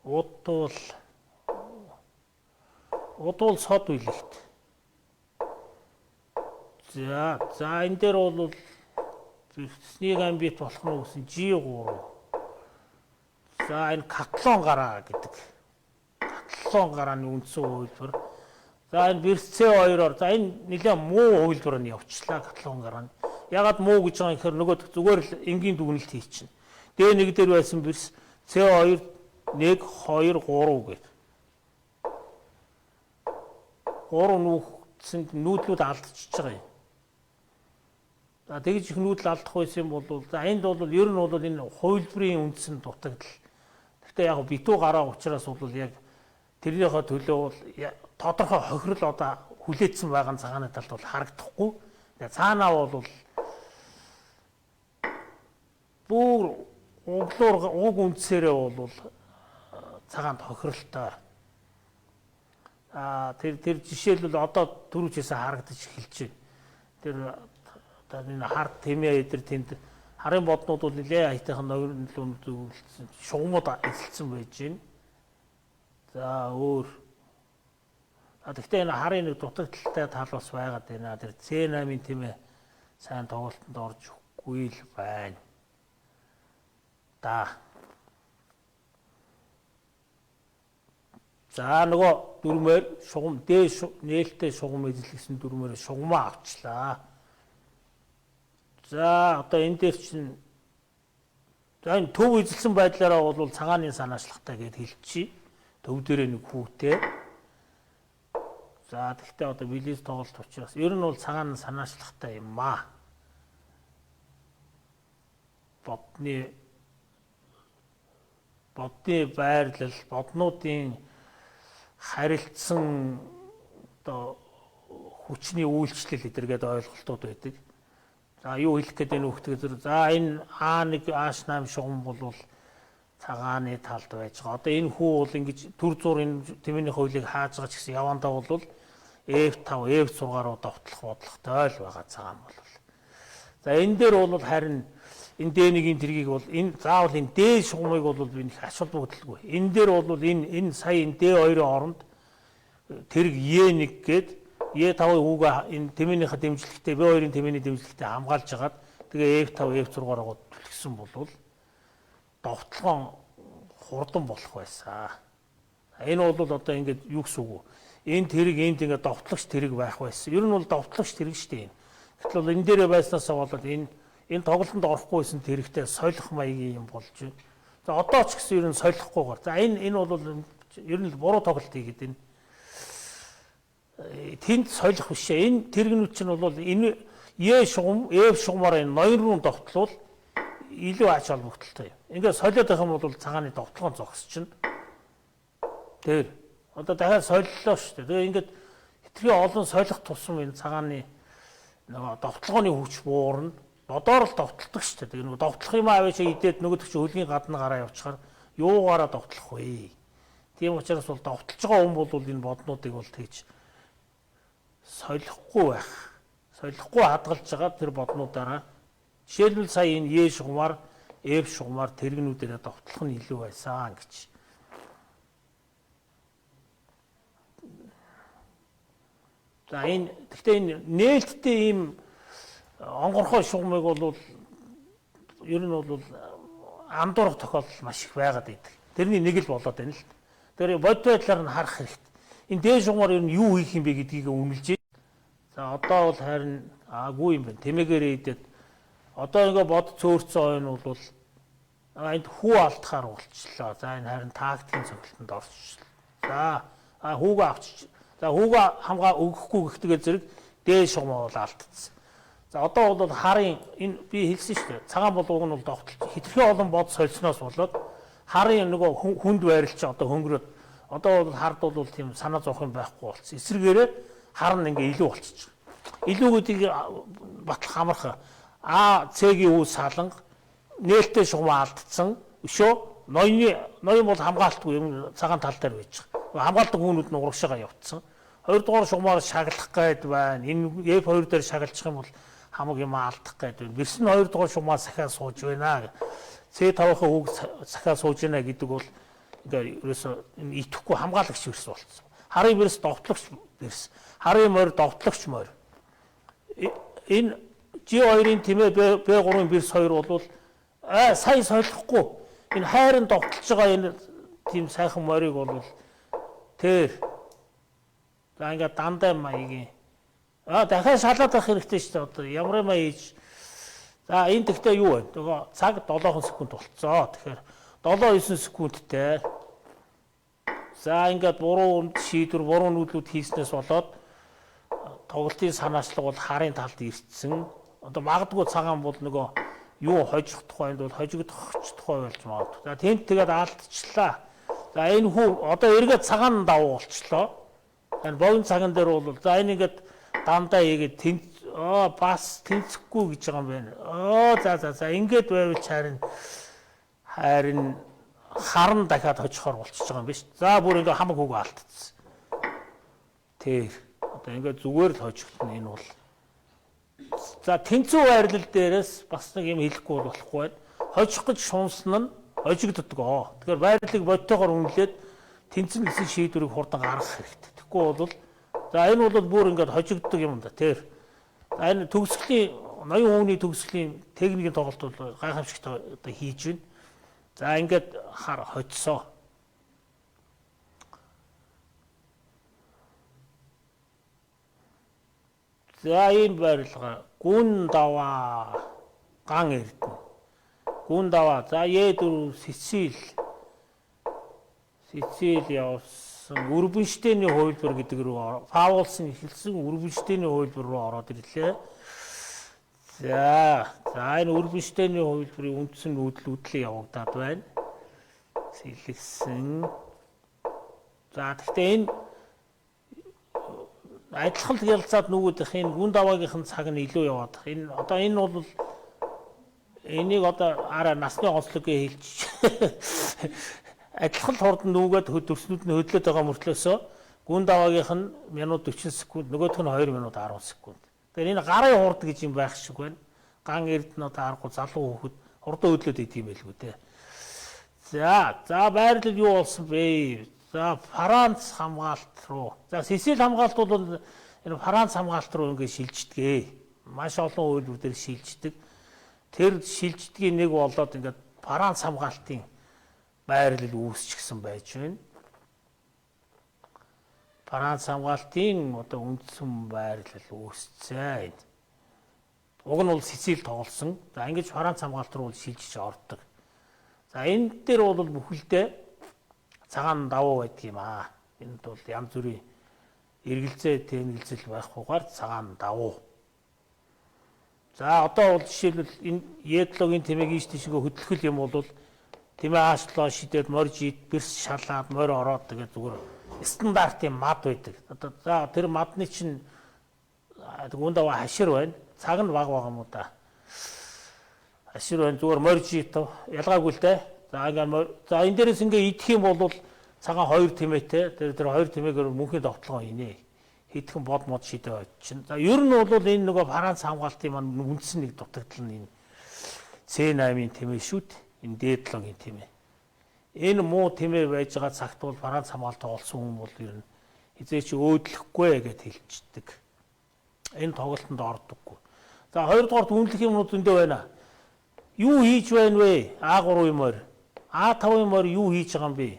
удвал сод үлэгт. За энэ дээр бол зэрэгцсний гамбит болох нь гэсэн G3. За энэ катлон гараа гэдэг. Катлон гарааны үндсэн хувилбар. За энэ Берц-2-оор за энэ нэлээд муу хувилбар нь явчлаа катлон гараа нь. Ягаад муу гэж байгаа юм гэхээр нөгөө зүгээр л энгийн дүгнэлт хийчихнэ. D1 дээр байсан Берц C2 1 2 3 гэдэг. 3 нүүхсэнд нүүдлүүд алдчихж байгаа юм. За тэгж их нүүдэл алдах байсан юм бол за энд бол ер нь бол энэ хувилбарын үндсэн дутагдал. Гэхдээ яг битүү гараа учраас бол яг тэрнийхээ төлөө бол тодорхой хохирол одоо хүлээсэн байгаа цагааны талд бол харагдахгүй. Тэгээ цаанаа бол бүр уг үндсээрээ бол цагаанд хохиролтой. Тэр жишээлбэл одоо түрүүчээсээ харагдаж эхэлж байна. Тэр одоо энэ хард тэмээ эдэр тэнд харын боднууд бол нэлээ аятайхан нойрлон зөвлөсөн шугамуд эзэлсэн байж байна. За өөр. Гэхдээ энэ харын нэг дутагдaltaй тал бас байгаад байна. Тэр C8-ийн тэмээ сайн тоглолтод орж өгөхгүй л байна. За нөгөө дүрмээр шугам нээлттэй шугам эзлэгсэн дүрмээр шугамаа авчлаа. За одоо энэ дээр чинь за энэ төв эзэлсэн байдлаараа бол цагааны санаачлагтай гэж хэлчихье. Төв дээрээ нэг хүүтэй. За тэгвэл одоо билет тоглолт учраас ер нь бол цагаан санаачлагтай юм аа. Бодны байрлал, боднуудын харилцсан одоо хүчний үйлчлэл эдэргээд ойлголтууд байдаг. За юу хэлэх гээд энэ хөхтгөө за энэ А1 А8 шугам бол цагааны талд байж байгаа. Одоо энэ хүү бол ингэж төр зур энэ тэмээний хуулийг хааж байгаа ч гэсэн явандаа бол F5, F6-аар довтлох бодлоготой л байгаа цагаан бол. За энэ дээр бол харин энэ D1-ийн тэргийг бол энэ заавал энэ D шугамыг бол би нэг асуул бүгдэлгүй. Энэ дээр бол энэ сая энэ D2-ын оронд тэрэг E1 гээд E5-ын хүүгээ энэ тэмээнийхээ дэмжлэгтэй B2-ын тэмээний дэмжлэгтэй хамгаалж хагаад тэгээ F5, F6-аар түлхсэн бол довтлогон хурдан болох байсан. Энэ бол одоо ингээд юу гэсэн үг вэ? Энэ тэрэг энд ингээд довтлогч тэрэг байх байсан. Ер нь бол довтлогч тэрэг шүү дээ. Гэтэл бол энэ дээрээ байснасаа болоод энэ тоглолтод орохгүйсэн тэрэгтэй солих маягийн юм болж байна. За одоо ч гэсэн ер нь солихгүйгээр. За энэ бол ер нь буруу тоглолт хийгээд байна. Тэнд солих биш ээ. Энэ тэрэгнүүд чинь бол энэ Е шугам, F шугамаар энэ ноён руу довтлуул илүү ач холбогдолтой юм. Ингээд солиод байх юм бол цагааны довтлогоо зогсчихно. Тэр одоо дахиад солилоо шүү дээ. Тэгээ ингээд хитрхи олон солих тусам энэ цагааны нөгөө довтлогооны хүч буурна. Бодоор л довтлдог шүү дээ. Тэгээ нөгөө довтлох юм аваачаа идээд нөгөө төч хөлгийн гадна гараа явчихаар юугаараа довтлох вэ? Тийм учраас бол довтлож байгаа хүн бол энэ боднуудыг бол тэгж солихгүй байх. Солихгүй хадгалж байгаа тэр боднуудаараа жишээлбэл сая энэ Е шугамаар F шугамаар тэрэгнүүдээрээ довтлох нь илүү байсан гэж. За энэ гэхдээ энэ нээлттэй ийм онгорхой шугамыг бол ер нь бол андуурах тохиолдол маш их байгаад байдаг. Тэрний нэг л болоод байна л. Тэр бод байдлаар нь харах хэрэгтэй. Энэ дээд шугамаар ер нь юу хийх юм бэ гэдгийг үнэлж. За одоо бол харин аагүй юм байна. Тэмээгээрээ идээд одоо ингээ бод цөөрцөн ойн бол энд хүү алдахаар болчихлоо. За энэ харин тактикийн цогцолтонд орчихлоо. За хүүгээ авчиж. За хүүгээ хамгаа өгөхгүй гэхдээ зэрэг дээд шугамаа бол алдчихсан. За одоо бол харын энэ би хэлсэн шүү дээ. Цагаан болгоог нь бол довтлж хитрхи олон бод сольсноос болоод харын нөгөө хүнд байрлал чи одоо хөнгөрөөд Одоо бол хард бол тийм санаа зовх юм байхгүй болсон. Эсвэргээрээ хар нь ингээ илүү болчихж байгаа. Илүүгүүдийг батлах амарх Цэгийн үе саланг нээлттэй шугам алдсан. Өшөө ноён бол хамгаалтгүй юм цагаан тал дээр байж байгаа. Хамгаалдаг хүмүүд нь урагшаага явцсан. Хоёрдугаар шугамаар шаглах гээд байна. Энэ F2 дээр шагалчих юм бол хамаг юм алдах гээд байна. Бэрс нь хоёрдугаар шугамаар сахиа сууж байна. C5-ын үг сахиа сууж байна гэдэг бол ингээ ерөөсөө итгэхгүй хамгаалагч бэрс болцсон. Харын бэрс довтлогч бэрс. Харын морь довтлогч морь. Энэ G2-ын тэмээ B3-ын бэрс хоёр бол сайн солихгүй энэ хайрын довтлож байгаа энэ тийм сайхан морийг бол тэр за ингээ дандаа маягийн дахиад шалаад авах хэрэгтэй шүү дээ. Одоо ямар юм хийж за энэ тэгтээ юу вэ? Тэгээ цаг 7 секунд болцоо. Тэгэхээр 7-9 секундтэй. За ингээд буруу шийдвэр, буруу нүүдлүүд хийснээс болоод тоглолтын санаачлага бол харын талд ирсэн. Одоо магадгүй цагаан бол нөгөө юу хожих тухайд бол хожигдох тухай болж магадгүй. За тэнд тэгээд алдчихлаа. За энэ хүү одоо эргээд цагаан давуу болчлоо. Энэ богино цагаан дээр бол за энэ ингээд дандаа ийгээд бас тэнцэхгүй гэж байгаа юм байна. За ингээд байвал харин харан дахиад хожихоор болчихж байгаа юм биш. За бүр ингээ хамаг хүүг алдчихсан. Тэр одоо ингээ зүгээр л хожигдно энэ бол. За тэнцүү байрлал дээрээс бас нэг юм хэлэхгүй болохгүй байна. Хожих гэж шунсан нь хожигддгоо. Тэгэхээр байрлалыг бодтойгоор үнэлээд тэнцэн гэсэн шийдвэрийг хурдан гаргах хэрэгтэй. Тэгэхгүй бол за энэ бол бүр ингээ хожигддог юм да. Тэр энэ төгсгөлийн ноён хүний төгсгөлийн техникийн тоглолт бол гайхамшигтай одоо хийж байна. За ингээд хар хоцсоо. За ийм байрлал гүн даваа ган эрдэнэ. Гүн даваа. За Е4 Сицил явсан. Үрбэнштейний хувилбар гэдэг рүү Паулсын эхэлсэн Үрбэнштейний хувилбар руу ороод ирлээ. За энэ Үрбэнштейний хувилбарын үндсэн нүүдлээ явагдаад байна. Сэлгсэн. За гэхдээ энэ адилхан ялцаад нүгүүдийнх энэ гүн даваагийнх нь цаг нь илүү яваад. Энэ одоо энэ бол энийг одоо насны онцлогийн хэлж адилхан хурдан нүгээд төрснүүд нь хөдлөд байгаа мөртлөөсөө гүн даваагийнх нь минут 40 секунд, нөгөөх нь 2 минут 10 секунд. Тэгэхээр энэ гарын хурд гэж юм байх шиг байна. Ган эрдэнэ одоо аргагүй залуу хүүхэд хурдан хөдлөд идэм байлгүй те. За байрлал юу болсон бэ? За Франц хамгаалт руу. За Сесил хамгаалт бол энэ Франц хамгаалт руу ингээд шилждэг. Маш олон үйлдвэр дээр шилждэг. Тэр шилждгийн нэг болоод ингээд Франц хамгаалтын байрлал үүсчихсэн байж байна. Франц хамгаалтын одоо үндсэн байрлал үүсцээ. Уг нь бол Сесил тоглосон. За ингэж Франц хамгаалт руу шилжиж ордог. За энэ дээр бол бүхэлдээ цагаан давуу байдаг юм аа. Энд бол янз бүрийн эргэлзээ тэнэлзэл байхгүйгээр цагаан давуу. За одоо бол жишээлбэл энэ Е7-гийн тэмээг ийш тийшгээ хөдлөх юм бол тэмээ хаашлаа шидэд моржид бэрс шалаад морь ороод тэгээд зүгээр стандартын мад байдаг. Одоо за тэр мадны чинь гүн даваа хашир байна. Цаг нь бага юм уу да. Хашир байна зүгээр моржид ялгаагүй л дээ. За энэ дээрээс ингээ идэх юм бол цагаан 2 тэмээтэй тэр 2 тэмээгээр мөнхийн довтлогоо инээ. Хэдхэн бод мод шидэ очино. За ер нь бол энэ нөгөө Франц хамгаалтын маань үндсэн нэг дутагдал нь энэ C8-ийн тэмээ шүү дээ. Энэ D7-гийн тэмээ. Энэ муу тэмээ байж байгаа цагт бол Франц хамгаалалтаа олсон хүн бол ер нь хизээч өөдлөхгүй гэж хэлждэг. Энэ тоглолтод ордоггүй. За хоёрдугаар үнэлэх юмнууд зөндөө байна. Юу хийж байна вэ? А3-ын морь. А5-ын морь юу хийж байгаа юм бэ?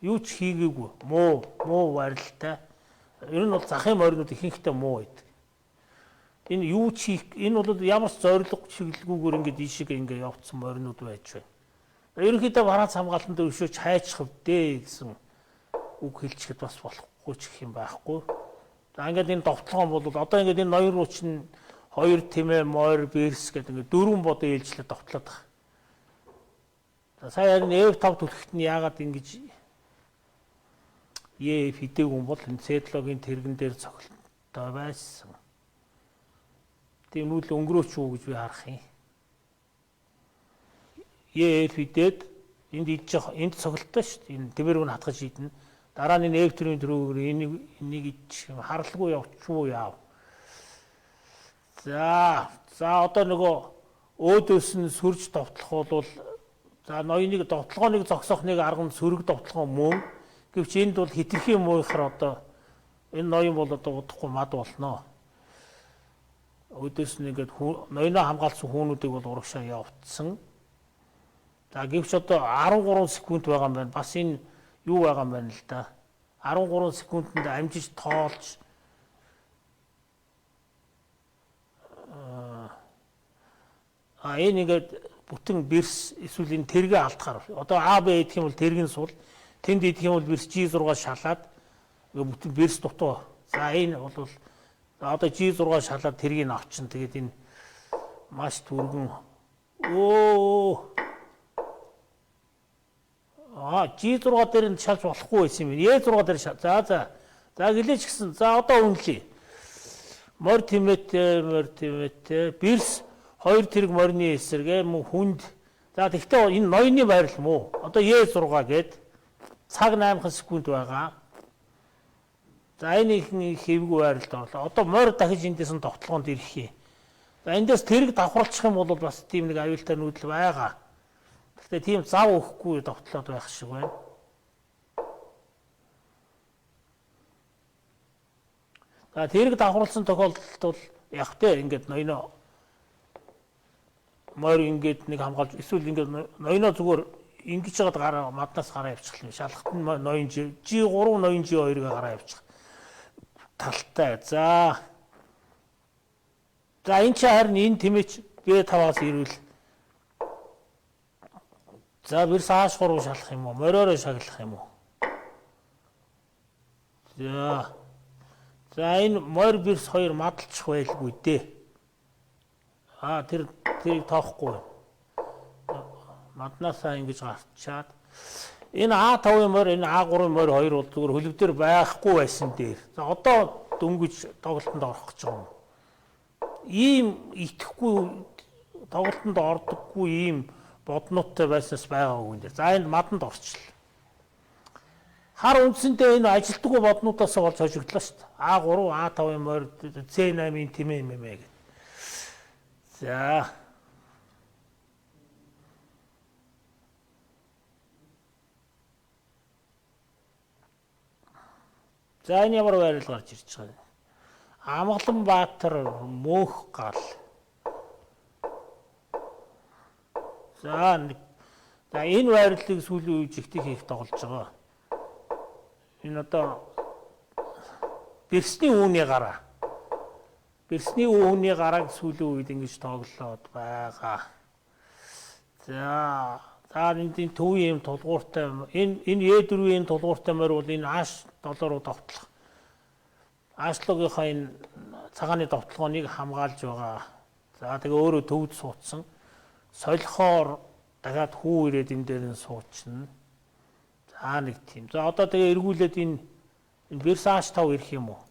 Юу ч хийгээгүй. Муу байрлалтай. Ер нь бол захын моринууд ихэнхдээ муу байдаг. Энэ юу ч хийх, энэ бол ямар ч зорилго чиглэлгүйгээр ингээд ийшээ ингээд явцсан моринууд байж байна. Ерөнхийдөө Франц хамгаалтанд өршөөж хайчих вдээ гэсэн үг хэлчихэд бас болохгүй ч гэх юм байхгүй. За ингээд энэ довтлогон бол одоо ингээд энэ ноён руу чинь 2 тэмээ морь бэрс гэдэг ингээд 4 бодоо ээлжлээд довтлоод байгаа. За сая энэ F5 түлхэгт нь яагаад ингэж Е хэдээгүй бол энэ цэдлогийн тэрэгэн дээр цогцолтой байсан. Тийм үл өнгөрөөч үү гэж би харах юм. Е хэдээд энд цогцолтой шүү дээ. Энэ тэмэрүүг нь хатгаж идэнэ. Дараа нь энэ эвтрийн төрөөр энийг харалгүй явчихвуу яав. За одоо нөгөө өөдөөс нь сүрж довтлох бол за ноёныг довтлогооныг зогсоохныг арга нь сөрөг довтлогоо мөн. Гэвч энд бол хитрхи мууихаар одоо энэ ноён бол одоо удахгүй мад болно. Өөдөөс нь ингээд ноёноо хамгаалсан хүүнүүдийг бол урагшаа явуулсан. За гэвч одоо 13 секунд байгаа юм байна. Бас энэ юу байгаа юм байна л да. 13 секундэд амжиж тоолж энэ ингээд бүтэн бэрс эсвэл энэ тэргээ алдахаар. Одоо А Б идэх юм бол тэргийн сул, тэнд идэх юм бол бэрс G6 шалаад бүтэн бэрс дутуу. За энэ бол одоо G6 шалаад тэргийг авчин. Тэгээд энэ маш түргэн G6 дээр нь шалж болохгүй байсан юм. E6 дээр за гэлээч гисэн. За одоо үнэлье. Морь тэмээтэй бэрс 2 тэрэг морины эсрэгээ мөн хүнд. За тэгтээ энэ ноёны байрал муу. Одоо E6 гээд цаг 8 секунд байгаа. За энэ хэвгүй байралд орлоо. Одоо морь дахиж эндээс нь тогтолгоонд ирэх юм. За эндээс тэрэг давхарлах юм бол бас тийм нэг аюултай нүүдэл байгаа. Гэхдээ тийм зав өгөхгүй довтлоод байх шиг байна. За тэрэг давхарлсан тохиолдолд бол яг тэ ингээд ноёноо морь ингээд нэг хамгаалж эсвэл ингээд ноёноо зүгээр ингэж жагаад маднаас гараа явуучих юм. Шалхалт нь ноён G3 ноён G2-ыг гараа явуучих. Талтай. За энэ ч харин энэ тэмээч B5-аас ирвэл за бэрс H3 руу шалах юм уу? Мориороо шаглах юм уу? За энэ морь бэрс 2 мадалчих байлгүй дээ. Тэрийг тоохгүй. Маднаасаа ингэж гарчаад энэ А5-ын морь, энэ А3-ын морь хоёр бол зүгээр хөлөв дээр байхгүй байсан дээр. За одоо дөнгөж тоглолтод орох гэж байгаа юм. Ийм итгэхгүй тоглолтод ордоггүй ийм бодноттой байснаас байгаагүй энэ. За энэ маданд орчлоо. Хар үндсэндээ энэ ажилтгүй боднуудаас болж хожигдлоо шүү дээ. А3, А5-ын морь, C8-ийн тэмээ гэх. За энэ ямар байрал гарч ирж байгаа юм. Амгаланбаатар мөнх гал. За энэ байрлалыг сүүлийн үед жигтэй хийх тоглож байгаа. Энэ одоо бэрсний үүний гараа. Бэрсний үүний гарааг сүүлийн үед ингэж тоглоод байгаа. За энэ төвийн тулгууртай энэ E4-ийн тулгууртай морь бол энэ H7 руу довтлох. H7-гийнхаа энэ цагааны довтлогооныг хамгаалж байгаа. За тэгээ өөрөө төвд суудсан. Солихоор дахиад хүү ирээд энэ дээр нь суучна. За нэг тийм. За одоо тэгээ эргүүлээд энэ бэрс H5 ирэх юм уу?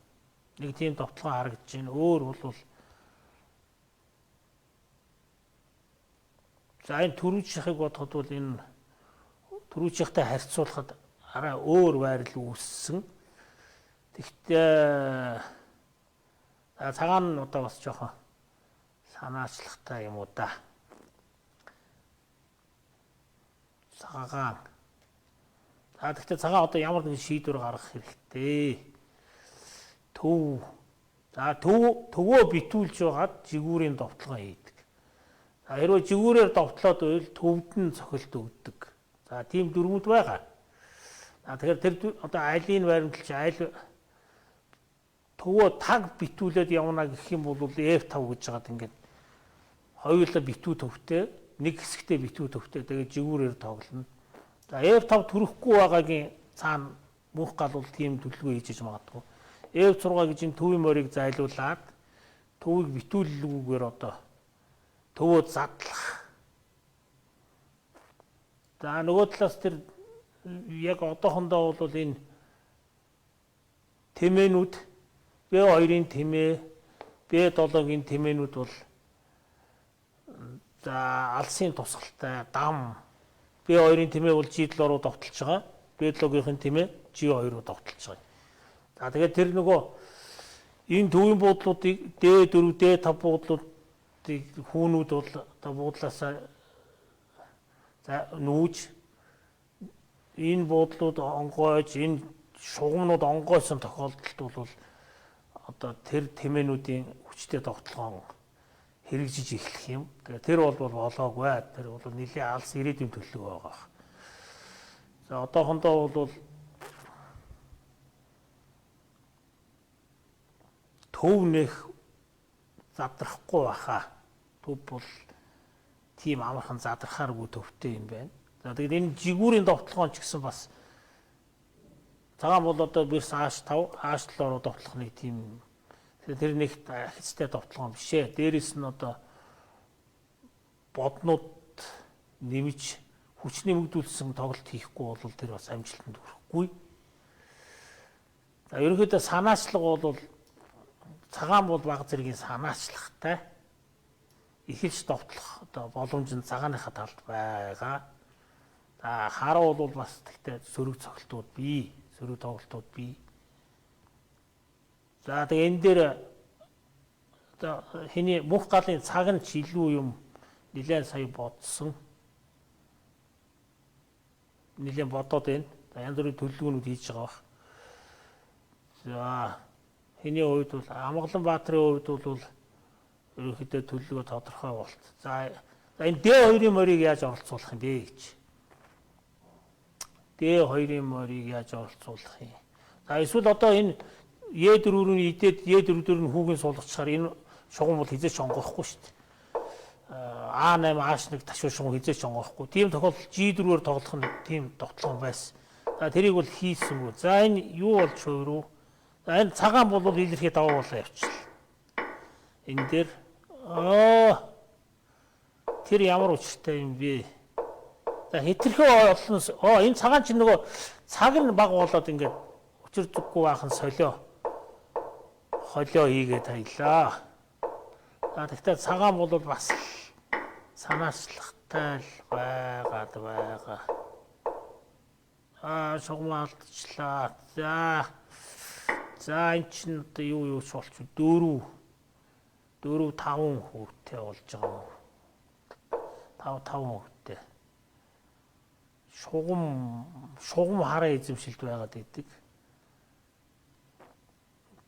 Нэг тийм довтлогоо харагдаж байна. Өөр бол за энэ түрүүчийнхийг бодоход бол энэ түрүүчийнхтэй харьцуулахад арай өөр байрал үүссэн. Тэгтээ цагаан нь одоо бас жоохон санаачлахтай юм уу да. Цагаан. Тэгтээ цагаан одоо ямар нэгэн шийдвэр гаргах хэрэгтэй. Төвөө битүүлж байгаад жигүүрийн довтлогоо хийдэг. Хэрвээ жигүүрээр довтлоод байвал төвд нь цохилт өгдөг. За тийм дөрвүүд байгаа. Тэгэхээр тэр одоо айлын баримтлж айл төвөө таг битүүлээд явна гэх юм бол F5 гэж жагаад ингээд хоёулаа битүү төвтэй, нэг хэсэгтээ битүү төвтэй тэгээд жигүүрээр тоглоно. За F5 төрөхгүй байгаагийн цаана мөнх гал бол тийм төлөвлөгөө хийж магадгүй. F6 гэж энэ төвийн морийг зайлуулад төвийг битүүлэлгүйгээр одоо төвөө задлах. За нөгөө талаас тэр яг одоохондоо бол энэ тэмээнүүд B2-ын тэмээ, B7-гийн тэмээнүүд бол за алсын тусгалтай дам. B2-ын тэмээ бол G7 руу довтолж байгаа. B7-гийн тэмээ G2 руу довтолж байгаа. За тэгээд тэр нөгөө энэ төвийн буудлуудыг D4, D5 буудлуудыг хүүнүүд бол одоо буудлаасаа нүүж энэ буудлууд онгойж энэ шугамнууд онгойсон тохиолдолд бол одоо тэр тэмээнүүдийн хүчтэй тогтолгоон хэрэгжиж эхлэх юм. Тэгээ тэр бол болоогүй. Тэр бол нэлийн алс ирээдүйн төлөв байгаа. За одоохондоо бол төв нэх задрахгүй баха. Төв бол тийм амархан задрахааргүй төвтэй юм байна. За тэгээд энэ жигүүрийн довтлогоон ч гэсэн бас цагаан бол одоо бирс H5, H7 руу довтлох нэг тийм тэр нэг хэцтэй довтлогоон биш ээ. Дээрээс нь одоо боднууд нэмж хүч нэмэгдүүлсэн тоглолт хийхгүй бол тэр бас амжилтанд хүрэхгүй. За ерөнхийдөө санаачлага бол цагаан бол баг зэргийн санаачлагтай эхэлж довтлох одоо боломж нь цагааныхаа талд байгаа. За хараа бол бас тэгтээ сөрөг цогтолтууд бий, сөрөг тоглолтууд бий. За тэгээ энэ дээр одоо хэний мөх галын цаг нь ч илүү юм нэлээд сая бодсон. Нэлээд бодоод байна. За янз бүрийн төлөвлөгөөнүүд хийж байгаа бах. За хэний хувьд бол Амгаланбаатарын хувьд бол ерөнхийдөө төлөвлөгөө тодорхой болт. За энэ D2-ын морийг яаж оролцуулах юм бэ гэж. D2-ын морийг яаж оролцуулах юм. За эсвэл одоо энэ E4-ийн идээд E4 дээр нь хүүгийн суулгачаар энэ шугам бол хизээч онгохгүй шүү дээ. A8, H1 ташуу шугам хизээч онгохгүй. Тийм тохиолдолд G4-ээр тоглох нь тийм тогтлогон байсан. За тэрийг бол хийсэнгүй. За энэ юу болж хувирв? За энэ цагаан бол илэрхий даваа болоо явчихлаа. Энэ дээр тэр ямар учиртай юм бэ? За хитрхээ олноос энэ цагаан чинь нөгөө цаг нь баг болоод ингээд учир зүггүй баахан холио хийгээд хаялаа. За тэгтээ цагаан бол бас санаачлагтай л байгаад байгаа. Шугам алдчихлаа. За энэ чинь одоо юу болчих вэ? 4 5 хүүтэй болж байгаа юм. 5 хүүтэй. Шугам хараа эзэмшилд байгаад идэг.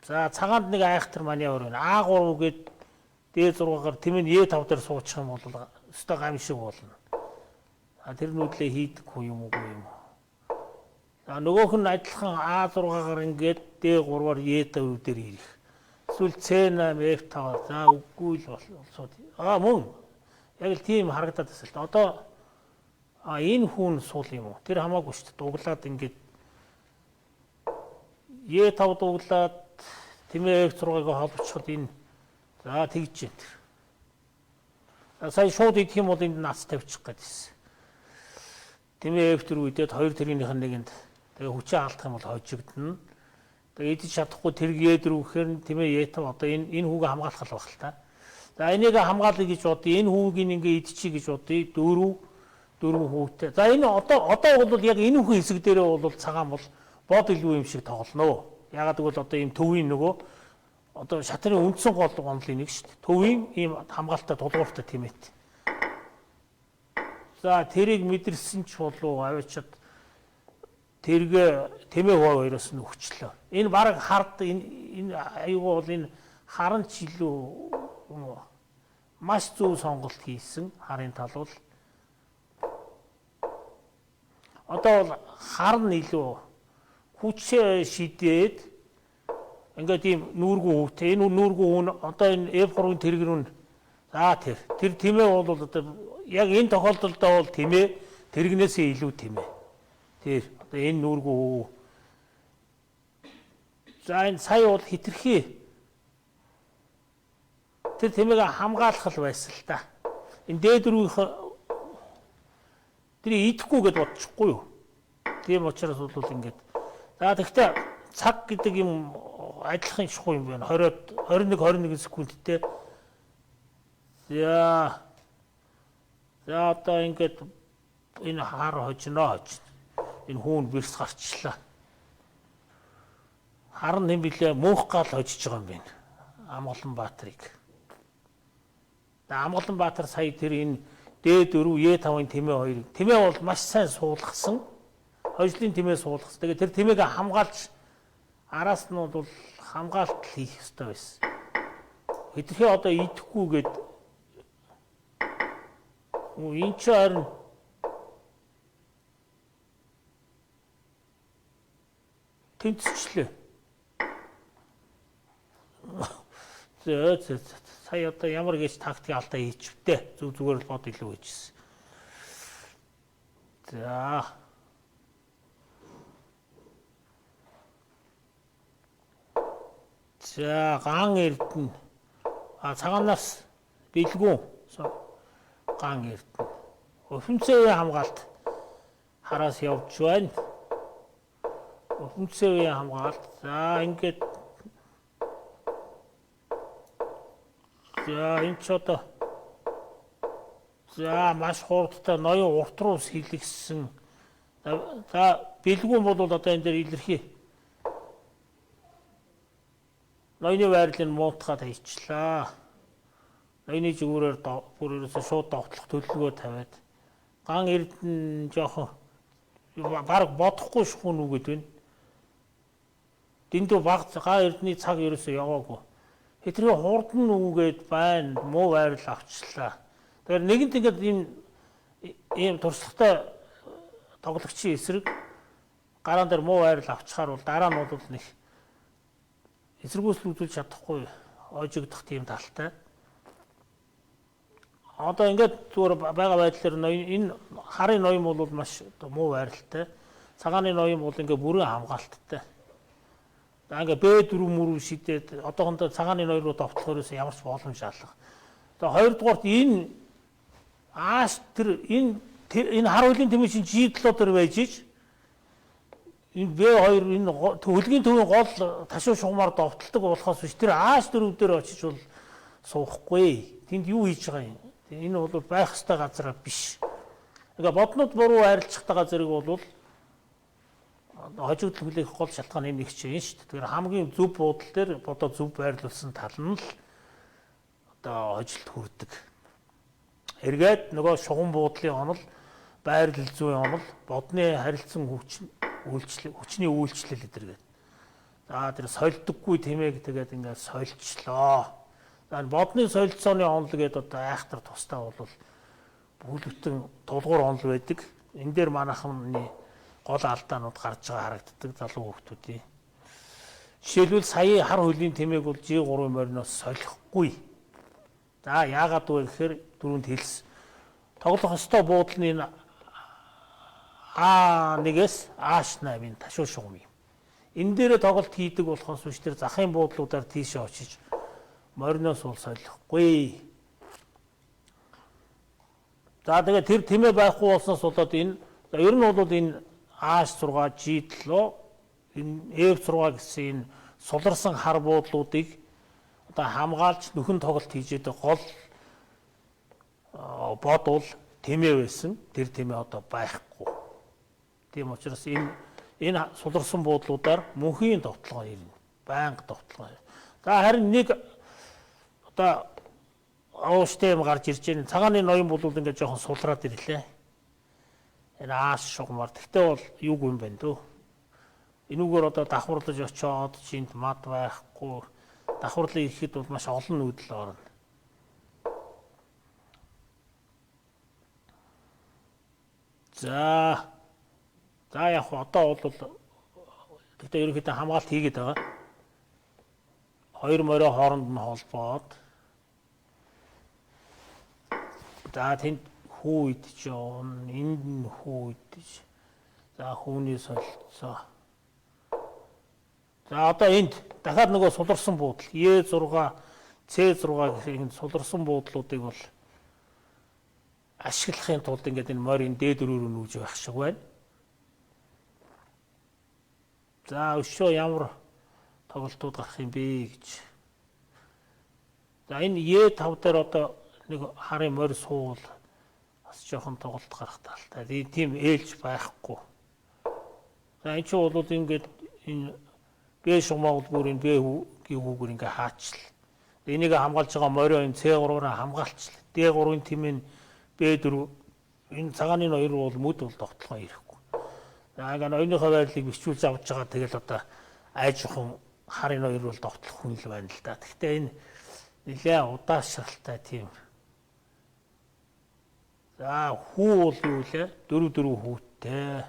За цагаанд нэг айхтар маневр байна. A3 гээд D6-аар тэмээ E5 дээр суучих юм бол өстой гамшиг болно. Тэр нүдлээ хийдэггүй юм уу юм. За нөгөөх нь адилхан A6-аар ингээд D3-аар E4 дээр ирэх. Эсвэл C8, F5 за үгүй л болсод. Мөн яг л тийм харагдаад байна л да. Одоо энэ хүн суул юм уу? Тэр хамаагүй шүү дээ. Дуглаад ингээд E5 дуглаад тэмээ F6-ыг холбочиход энэ за тэгж байна тэр. Сая шууд идэх юм бол энд нац тавьчих гэдсэн. Тэмээ F4 үедээ хоёр тэргийнх нь нэгэнд тэгээ хүчээ алдах юм бол хожигдно. Тэгээ идэж чадахгүй тэрг E4 гэхээр тэмээ E5 одоо энэ хүүгээ хамгаалах л баг л та. За энийг хамгаалъя гэж бодъё. Энэ хүүгийг ингээ идчихье гэж бодъё. 4 хүүтэй. За энэ одоо бол яг энэ хүүхэн хэсэг дээрээ бол цагаан бол бод илүү юм шиг тоглоно. Ягаад гэвэл одоо ийм төвийн нөгөө одоо шатрын үндсэн гол гомдлын нэг шүү дээ. Төвийн ийм хамгаалалттай тулгууртай тэмээт. За тэрийг мэдэрсэн ч болов аваачаад тэргээ тэмээ хоёроос нь өгчлөө. Энэ баг хард энэ аюул бол энэ харан ч илүү маш зөв сонголт хийсэн харын тал бол одоо бол хар нь илүү хүчээ шидээд ингээд ийм нүүргүү хөвтэй энэ нүүргүү хүн одоо энэ F3-ын тэргэрүүн за тэр тэмээ бол одоо яг энэ тохиолдолд бол тэмээ тэргнээсээ илүү тэмээ тэр одоо энэ нүүргүү за энэ сая бол хитрхи тэр тэмээг хамгаалах л байсан л та энэ D4-ийнх тэр идэхгүй гэж бодчихгүй юу тийм учраас бол ингээд за тэгтээ цаг гэдэг юм ажиллахын шугуу юм байна. 20-од 21 секундтэй. За одоо ингээд энэ хар хожно. Энэ хүүн бэрс гарчлаа. Харан хэм билээ мөнх гал хожиж байгаа юм байна. Амгаланбаатарыг. Амгаланбаатар сая тэр энэ D4 E5-ын тэмээ 2-ыг. Тэмээ бол маш сайн суулгасан. Хожлын тэмээ суулгасан. Тэгээд тэр тэмээг хамгаалж араас нь бол хамгаалт хийх ёстой байсан. Хэдэрхий одоо идэхгүйгээд энэ ч харин тэнцвчлээ. Сая одоо ямар гэж тактик алдаа хийчихвэ. Зүгээр л бод илүү хийжсэн. За ган эрдэнэ. Цагаанаас бэлгүүн. Ган эрдэнэ. Өвчнцээ хамгаалт хараас явж байна. Өвчнцээ хамгаалт. За ингээд энэ ч одоо маш хурдтай ноён урт руу сэлгсэн. За бэлгүүн бол одоо энэ дээр илэрхий. Ноёны байрлал нь муутгаад хийчлээ. Ноёны зүгүүрээр бүрээрээс шууд довтлох төлөвлөгөө тавиад ган эрдэнэ жоохон баг бодохгүй шухуу нүгэд байна. Дэндүү баг ган эрдэнэ цаг ерөөсөө яваагүй. Хэтрээ хурдан нүгээд байна. Муу байрлал авчлаа. Тэгэхээр нэгэнт ингээд ийм туршлагатай тоглогчийн эсрэг гараан дээр муу байрлал авчихаар бол дараа нь бол нэг эсэргүүцэл үзүүлж чадахгүй ойжигдох тийм талтай. Одоо ингээд зүгээр байгаа байдлаар энэ харын ноён бол маш муу байралтай. Цагааны ноён бол ингээд бүрэн хамгаалттай. За ингээд B4 мөрөв шидээд одоохондоо цагааны ноён руу довтлохоос ямар ч боломж алга. Одоо хоёрдугаарт энэ ааш энэ хар хөлийн тэмээ чинь G7 дээр байж иж энэ B2 энэ хөлгийн төвийн гол ташуу шугамар довтолдог болохоос биш тэр ааш дөрөв дээр очиж бол суухгүй. Тэнд юу хийж байгаа юм? Энэ бол байх ёстой газар биш. Ингээ боднод буруу арилжахтайгаа зэрэг бол хожигдол хүлээх гол шалтгаан юм нэг чинь шүү дээ. Тэгэхээр хамгийн зөв буудал дээр бодоо зөв байрлуулсан тал нь л одоо хожилт хүрдэг. Эргээд нөгөө шугам буудлын онол, байрлал зүйн онол, бодны харилцан хүчний үйлчлэл гэдэргээд. За тэр сольдоггүй тэмээг тэгээд ингээд сольчлоо. За бодны солилцооны онол гэдэг одоо айхтар тустай бол бүлэгтэн тулгуур онол байдаг. Энэ дээр манайхны гол алдаанууд гарч байгаа харагддаг залуу хүмүүсийн. Жишээлбэл сая хар хөлийн тэмээг бол G3 мориноос солихгүй. За яагаад вэ гэхээр дөрөнд хэлс. Тоглох ёстой буудал нь энэ А1-ээс А8-ын ташуу шугам юм. Энэ дээр тоглолт хийдэг болохоос биш тэр захын буудлуудаар тийшээ очиж мориноос бол солихгүй. За тэгээд тэр тэмээ байхгүй болсноос болоод энэ ер нь бол энэ А6, G7, энэ F6 гэсэн энэ суларсан хар буудлуудыг одоо хамгаалж нөхөн тоглолт хийж байгаа гол бод бол тэмээ байсан. Тэр тэмээ одоо байхгүй. Тийм учраас энэ суларсан буудлуудаар мөнхийн довтлогоо ирнэ. Байнга довтлогоо. За харин нэг одоо ооштой юм гарч ирж байгаа. Цагааны ноён бол ингээд жоохон сулраад ирлээ. Энэ ааш шугамар. Тэгтээ бол юуг юм бэ дөө. Энүүгээр одоо давхарлаж очоод чинд мад байхгүй. Давхарлыг ирэхэд бол маш олон нүүдэл орно. За яг одоо бол тэгтээ ерөнхийдөө хамгаалт хийгээд байгаа. Хоёр морио хооронд нь холбоод за тэнд хүү идэж явна, энд нь хүү идэж. За хүүний солилцоо. За одоо энд дахиад нөгөө суларсан буудал E6, C6 гэх энэ суларсан буудлуудыг бол ашиглахын тулд ингээд энэ морийн D4 рүү нүүж байх шиг байна. За өшөө ямар тоглолтууд гарах юм бэ гэж. За энэ Е5 дээр одоо нэг харын морь суул бас жоохон тоглолт гарах талтай. Тийм ээлж байхгүй. За энэ ч бол ингээд энэ Б шугамгал бүрийн Б гүүгээр ингээ хаачл. Энийг хамгаалж байгаа морио энэ С3-аараа хамгаалчлаа. D3-ын тимийн B4 энэ цагааны ноёр бол мүд бол тогтолгоо ирэхгүй. За ингээ ноёрныхоо байрлалыг бичүүлж авч байгаа тэгэл одоо айжхан харын ноёр бол тогтолох хүн л байна л да. Гэхдээ энэ нэлээ удаашралтай тийм. За хүү бол юу лээ? 4 хүүтэй.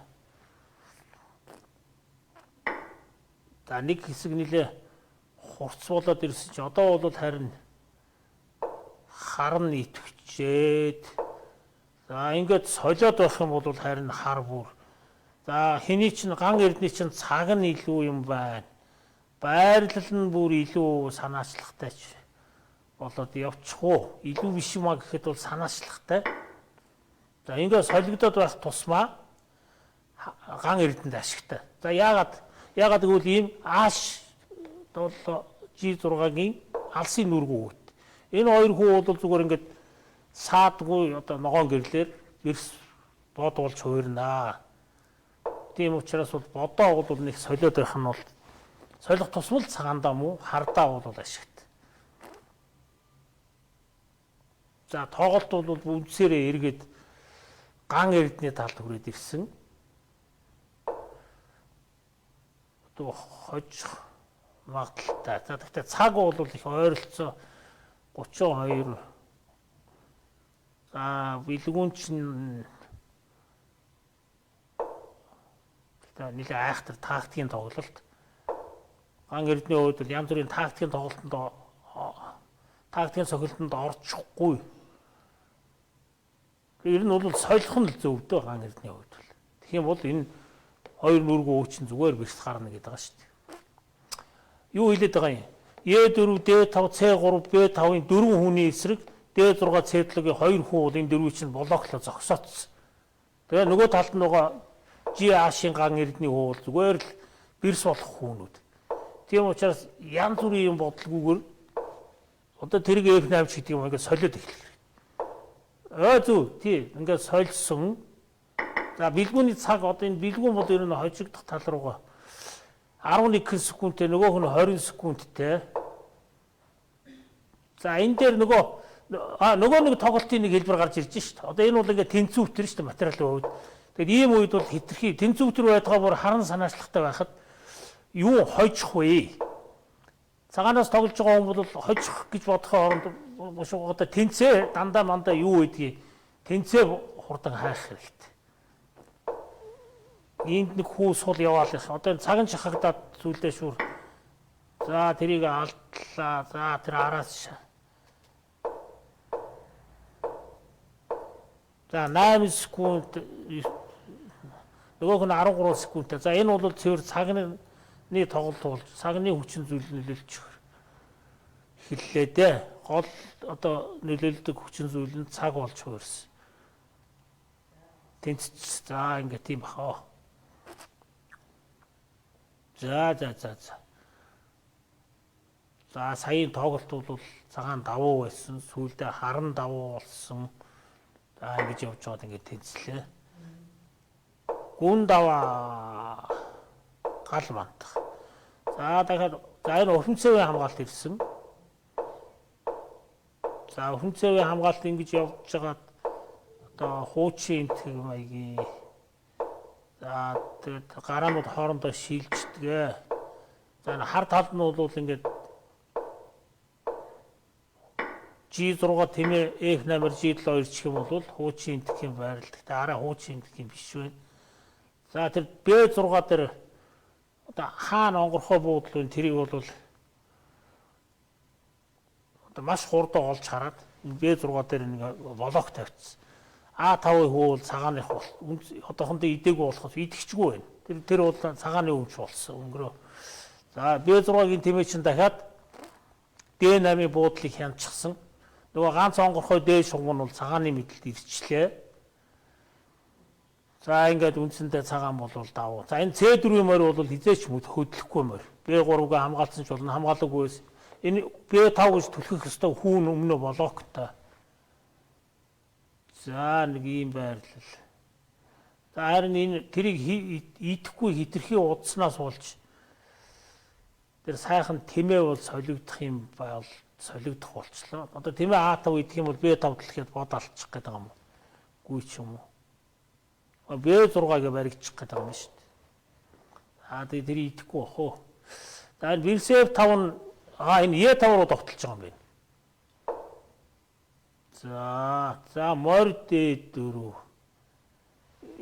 За нэг хэсэг нэлээ хурц болоод ирсэн чи одоо бол харин хар нь итгэжээд за ингээд солиод байх юм бол харин хар бүр за хэний чинь ган эрдний чинь цаг нь илүү юм байна. Байрлал нь бүр илүү санаачлагтай ч болоод явчих уу? Илүү биш юмаа гэхэд бол санаачлагтай. За ингээд солигдоод байх тусмаа ган эрдэнд ашигтай. За яагаад гэвэл ийм ааш бол G6-гийн алсын нүргүү үт. Энэ хоёр хүү бол зүгээр ингээд саадгүй одоо ногоон гэрлэр эрс бод болж хуурнаа. Тийм учраас бол бодоо бол нэг солиод байх нь бол солих тусмал цагаандаа муу хардаа бол ашигтай. За тоглолт бол үндсээрээ эргээд ган эрдний талд хүрээд ирсэн. Одоо хожих магадaltaй. За гэхдээ цаг бол их ойролцоо 32. За бэлгүүн чинь тэгээ нэлээ айхтар тактикийн тоглолт. Ган эрдний үед бол янз бүрийн тактикийн тоглолтод тактикийн цохилтонд орчихгүй. Ер нь бол солих нь л зөв дээ ган эрдний үед бол. Тэгэх юм бол энэ хоёр нүргүү уучин зүгээр бэрс гарна гэдэг байгаа шүү дээ. Юу хэлээд байгаа юм? Е4, D5, C3, B5-ын 4 хүний эсрэг D6, C7-гийн 2 хүн бол энэ дөрвийг чинь блоклоо зогсооцсон. Тэгээ нөгөө талд нь байгаа G-H-ийн ган эрдний хуу бол зүгээр л бэрс болох хүнүүд. Тийм учраас янз бүрийн юм бодлогүйгээр одоо тэрийг F8 гэдэг юм ингээд солиод эхлэх хэрэгтэй. Зү тий ингээд сольсон. За бэлгүүний цаг одоо энэ бэлгүүн бол ер нь хожигдох тал руугаа 11 секундтэй нөгөөх нь 20 секундтэй. За энэ дээр нөгөө нэг тоглолтын нэг хэлбэр гарч ирж шít. Одоо энэ бол ингээд тэнцвүүтэр шít материалын хувьд. Тэгэхээр ийм үед бол хитрхи тэнцвүүтэр байдгаа бүр харан санаачлагтай байхад юу хожих вэ? Цагаанаас тоглож байгаа хүн бол хожих гэж бодохын оронд одоо тэнцээ дандаа юу гэдгийг тэнцээ хурдан хайх хэрэгтэй. Энд нэг хүү сул яваал их. Одоо цаг нь шахагдаад зүйлдээ шүүр. За тэрийг алдлаа. За тэр араас. За 8 секунд нөгөөх нь 13 секундтэй. За энэ бол цэвэр цагны тоглолт болж цагны хүчин зүйл нөлөөлж эхэллээ дээ. Гол одоо нөлөөлдөг хүчин зүйл нь цаг болж хуурсан. Тэнцэж. За ингээ тийм бахаа. За. За саяын тоглолт бол цагаан давуу байсан. Сүүлдээ харан давуу болсон. За ингэж явж байгаад ингээд тэнцлээ. Гүн даваа гал мантах. За дахиад энэ өвхөнцөвийн хамгаалт ирсэн. За өвхөнцөвийн хамгаалт ингэж явж байгаад одоо хуучин энтэг маягийн за тэгээд гараанууд хоорондоо шилждэг. За хар талд нь бол ингээд G6 тэмээ F8 G7 ирчих юм бол хуучин энтгийн байрал. Гэхдээ арай хуучин энтгийн биш байна. За тэр B6 дээр одоо хаана онгорхоо буудлын тэрийг бол одоо маш хурдан олж хараад B6 дээр нэг блок тавьчихсан. А5-ын хүү бол цагааных бол одоохондоо идээгүй болохоос идэгчгүй байна. Тэр бол цагааны өмч болсон өнгөрөө. За B6-гийн тэмээ чинь дахиад D8-ийн буудлыг хянчихсан. Нөгөө ганц онгорхой D шугам нь бол цагааны мэдлэлд ирчлээ. За ингээд үндсэндээ цагаан бол давуу. За энэ C4 морь бол хизээч хөдлөхгүй морь. B3-г хамгаалсан ч болно, хамгаалаагүй. Энэ B5 гэж түлхэх ёстой хүүн өмнө блоктой. За нэг ийм байрлал. За харин энэ тэрийг идэхгүй хитрхи удснаас болж тэр сайхан тэмээ бол солигдох юм бол солигдох болчлоо. Одоо тэмээ А5 идэх юм бол B5 дэлгээд бод алдчих гээд байгаа юм уу? Гүй ч юм уу. B6-ыг баригдчих гээд байгаа юм шүү дээ. Тэгээ тэр идэхгүй бах уу. За Бирсев 5 нь энэ Е5 руу довтолж байгаа юм байна. За морь D4.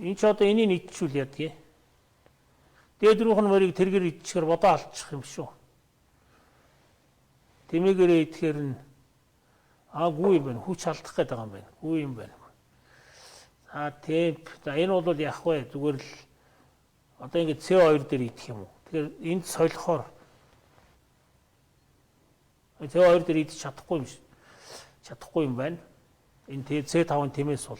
Энэ ч одоо энийг идчихүүл ядгийг. D4-ийн морийг тэргээр идчихээр бодоо алдчих юм шүү. Тэмээгээрээ идэхээр нь гүй юм байна. Хүч алдах гээд байгаа юм байна. Гүй юм байна. Темп. За энэ бол яах вэ? Зүгээр л одоо ингэ C2 дээр идэх юм уу? Тэгэхээр энд солихоор C2 дээр идэж чадахгүй юм шүү. Чадахгүй юм байна. Энэ C5-ын тэмээс бол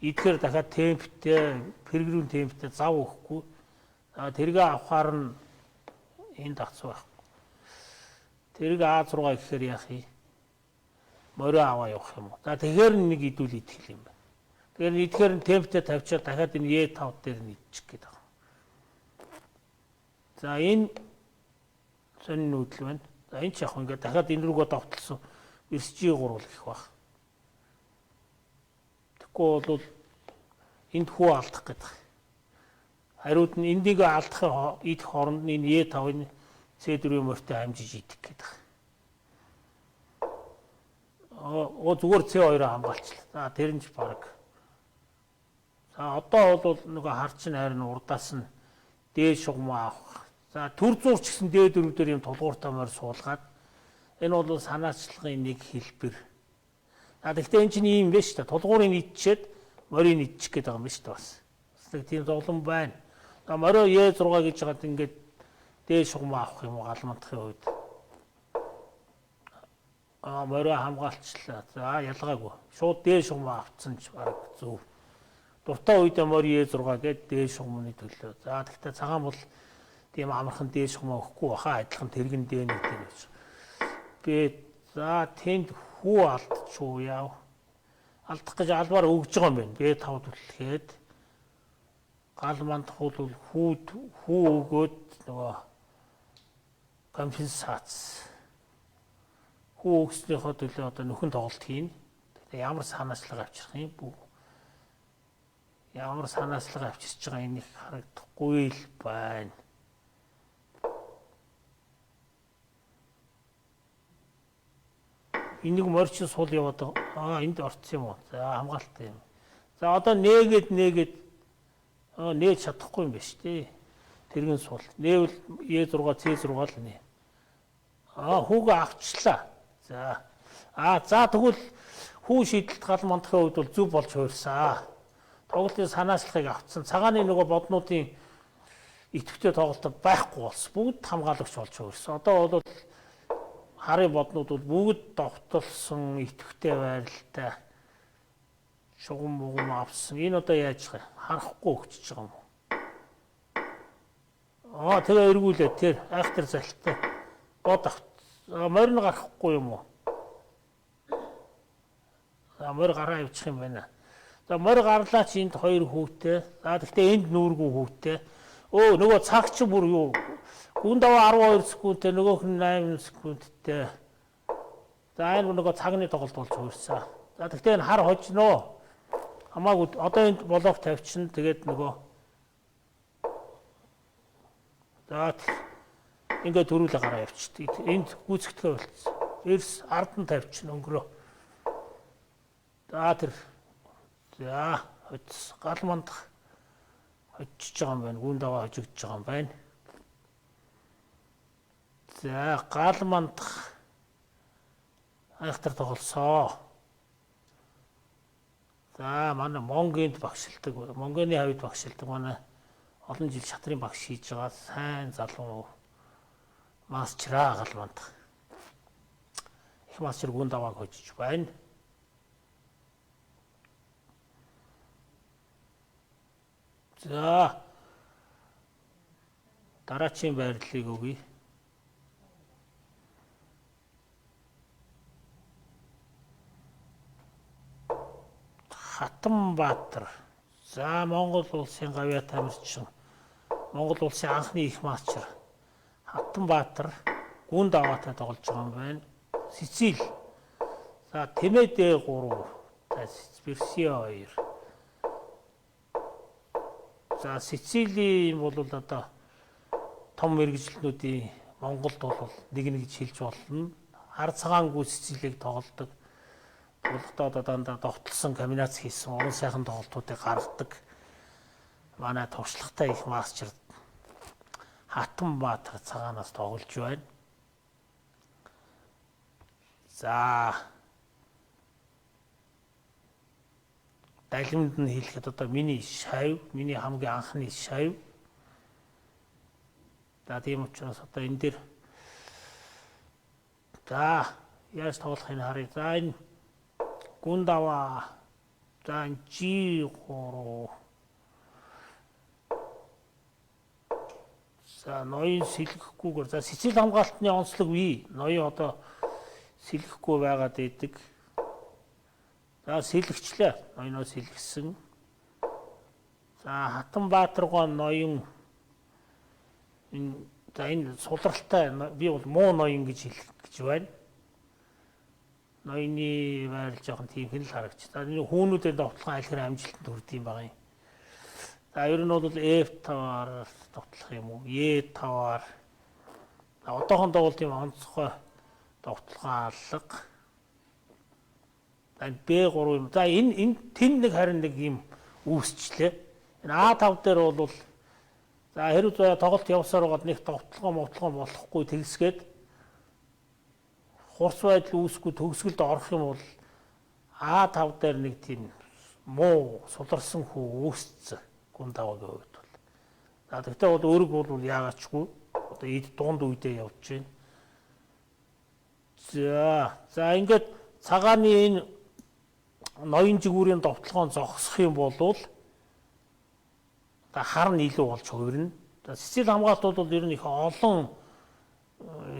идэхээр дахиад темптэй, пергрүүн темптэй зав өгөхгүй. Тэргээ авахаар нь энд авц байхгүй. Тэргээ А6 гэхээр яах юм? Морио аваа явах юм уу? За тэгэхээр нэг идүүл идэх юм байна. Тэгэхээр идэхээр нь темптэй тавьчаад дахиад энэ E5 дээр нь идчих гээд байгаа. За энэ сонин нүүдэл байна. За энэ ч яг ингээд дахиад энэ рүүгээ давталсан G3 гэх баг. Тэгэхгүй бол энд хүү алдах гэдэг. Хариуд нь эндийг алдахаар идэх хооронд нь энэ E5-ын C4 морьтой хамжиж идэх гэдэг. Зүгээр C2-оо хамгаалчлаа. За тэр нь ч баг. За одоо бол нөгөө харчин хайр нь урдаас нь дээд шугамаа авах. За төр зурч гэсэн D4 дээр юм тулгууртай морь суулгаад энэ бол санаачлагын нэг хэлбэр. Гэхдээ энэ чинь ийм биш та тулгуурыг идчихэд морийг идчих гээд байгаа юм биш та бас. Нэг тийм зовлон байна. Морио E6 гэж хагаад ингээд дээд шугамаа авах юм уу галмантахын үед. Морио хамгаалчлаа. За ялгаагүй. Шууд дээд шугамаа авцсан ч баг зөв. Дуртай үедээ морио E6 гээд дээд шугамны төлөө. За гэхдээ цагаан бол тийм амархан дээд шугамаа өгөхгүй баха адилхан тэргэн дээд нэг дээр байж. За тэнд хүү алдчихуу яав. Алдах гэж албаар өгж байгаа юм байна. B5 түлхээд гал мандах бол хүү өгөөд нөгөө компенсац. Хүү өгснөөхөө төлөө одоо нөхөн тоглолт хийн. Тэгээ ямар санаачлага авчрах юм бүү. Ямар санаачлага авчирч байгаа энийг харагдахгүй л байна. Энийг морчин сул яваад энд орцсон юм уу? За хамгаалтай юм. За одоо нээгээд нээж чадахгүй юм биш тий. Тэргэн сул. Нээвэл E6 C6 л нэ. Хүүгээ авчлаа. За тэгвэл хүү шийдэлт гал мандахын үед бол зүв болж хуурсан. Тоглолтын санаачлагыг авцсан. Цагааны нөгөө боднуудын идэвхтэй тоглолтод байхгүй болсон. Бүгд хамгаалагч болж хуурсан. Одоо бол харын боднууд бол бүгд довтолсон идэвхтэй байралтай шугам авсан. Энэ одоо яаж вэ? Харахгүй өгчөж байгаа юм уу? Тэгээ эргүүлээ тэр айхтар залтай. Бод авт. Морин гарахгүй юм уу? Морь гараа явуучих юм байна. За морь гарлаа чи энд 2 хүүтэй. За гэхдээ энд нүүргүй хүүтэй. Нөгөө цагч бүр юу? Гүн даваа 12 секундтэй нөгөөх нь 8 секундтэй. За энэ нөгөө цагны тоглолт болж хуурсан. За гэхдээ энэ хар хожноо. Хамаагүй одоо энд блок тавьчихна. Тэгээд нөгөө за ингээд төрүүлээ гараа явчихдаг. Энд гүйцэтгэхэ болцсон. Эрс ард нь тавьчихна өнгөрөө. За тэр гал мандах хожиж байгаа юм байна. Гүн даваа хожигдож байгаа юм байна. За гал мандах айхтар тоглосоо. За манай Монгонд багшилдаг. Монгоны хавьд багшилдаг манай олон жил шатрын багш хийж байгаа сайн залуу масчраа гал мандах. Их масчр гүн давааг хожиж байна. За дараачийн байрлалыг өгье. Хатанбаатар. За Монгол улсын гавьяа тамирчин. Монгол улсын анхны их маачар Хатанбаатар гүн даваатай тоглож байгаа юм байна. Сицил. За Тэмэдэ 3. За Персиа 2. За Сицилийн бол одоо том мэргэжилтнүүдийн Монголд бол нэг гэж хэлж болно. Хар цагаангүй Сицилийг тоглодог. Болгодоо дандаа довтлсон комбинац хийсэн уран сайхан тоглолтуудыг гаргадаг. Манай туршлагатай их мастер Хатанбаатар цагаанаас тоглож байна. За далимд нь хэлэхэд одоо миний шавь, миний хамгийн анхны шавь. За тийм учраас одоо энэ дээр за яаж тоглохыг харъя. За энэ гүн даваа. За энэ G3. За ноён сэлгэхгүйгээр за Сицил хамгаалтны онцлог бий. Ноён одоо сэлгэхгүй байгаад идэг. За сэлгэчлээ. Ноёноо сэлгэсэн. За Хатанбаатаргаа ноён энэ сулралтай би бол муу ноён гэж хэлэх гэж байна. Ноёны байр жоохон тиймхэн л харагч. За энэ хүүнүүдэд довтлох айлхэр амжилтанд хүрдэг юм байна. За ер нь бол F5-аар довтлох юм уу? E5-аар. Одоохондоо бол тийм онцгой довтлохоо алга. За B3 юм. За энэ тэн нэг харин нэг юм үүсчлээ. Энэ A5 дээр бол за хэрвээ тоглолт явсаар байгаад нэг довтлогоо болохгүй тэгсгээд хурц байдал үүсэхгүй төгсгөлд орох юм бол A5 дээр нэг тийм муу суларсан хүү үүсцэн гүн даваагийн хувьд бол. За тэгтээ бол өрг бол яагаачгүй одоо эд дунд үедээ явж байна. За ингээд цагааны энэ ноён жигүүрийн довтлогоон зогсох юм бол хар нь илүү болж хувирна. Сицил хамгаалт бол ер нь их олон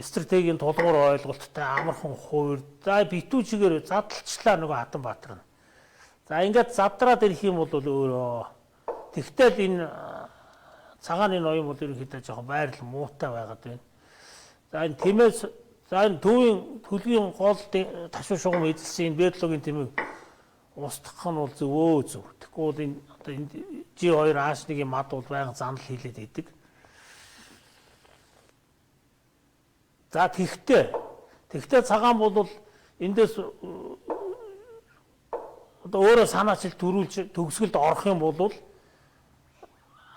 стратегийн тулгуур ойлголттой амархан хувирд. За битүүчгээр задлчлаа нөгөө Хатанбаатар нь. За ингээд задраад ирэх юм бол өөрөө тэгтэл энэ цагааны ноён бол ерөнхийдөө жоохон байрал муутай байгаад байна. За энэ тэмээс за энэ төвийн төлгийн гол ташуу шугам эзэлсэн энэ Берлогийн тэмээг устгах нь бол зөв. Тэгэхгүй бол энэ одоо энэ G2 H1-ийн мад бол байнга занал хийлээд идэг. За тэгтээ цагаан бол эндээс одоо өөрөө санаачил төрүүлж төгсгөлд орох юм бол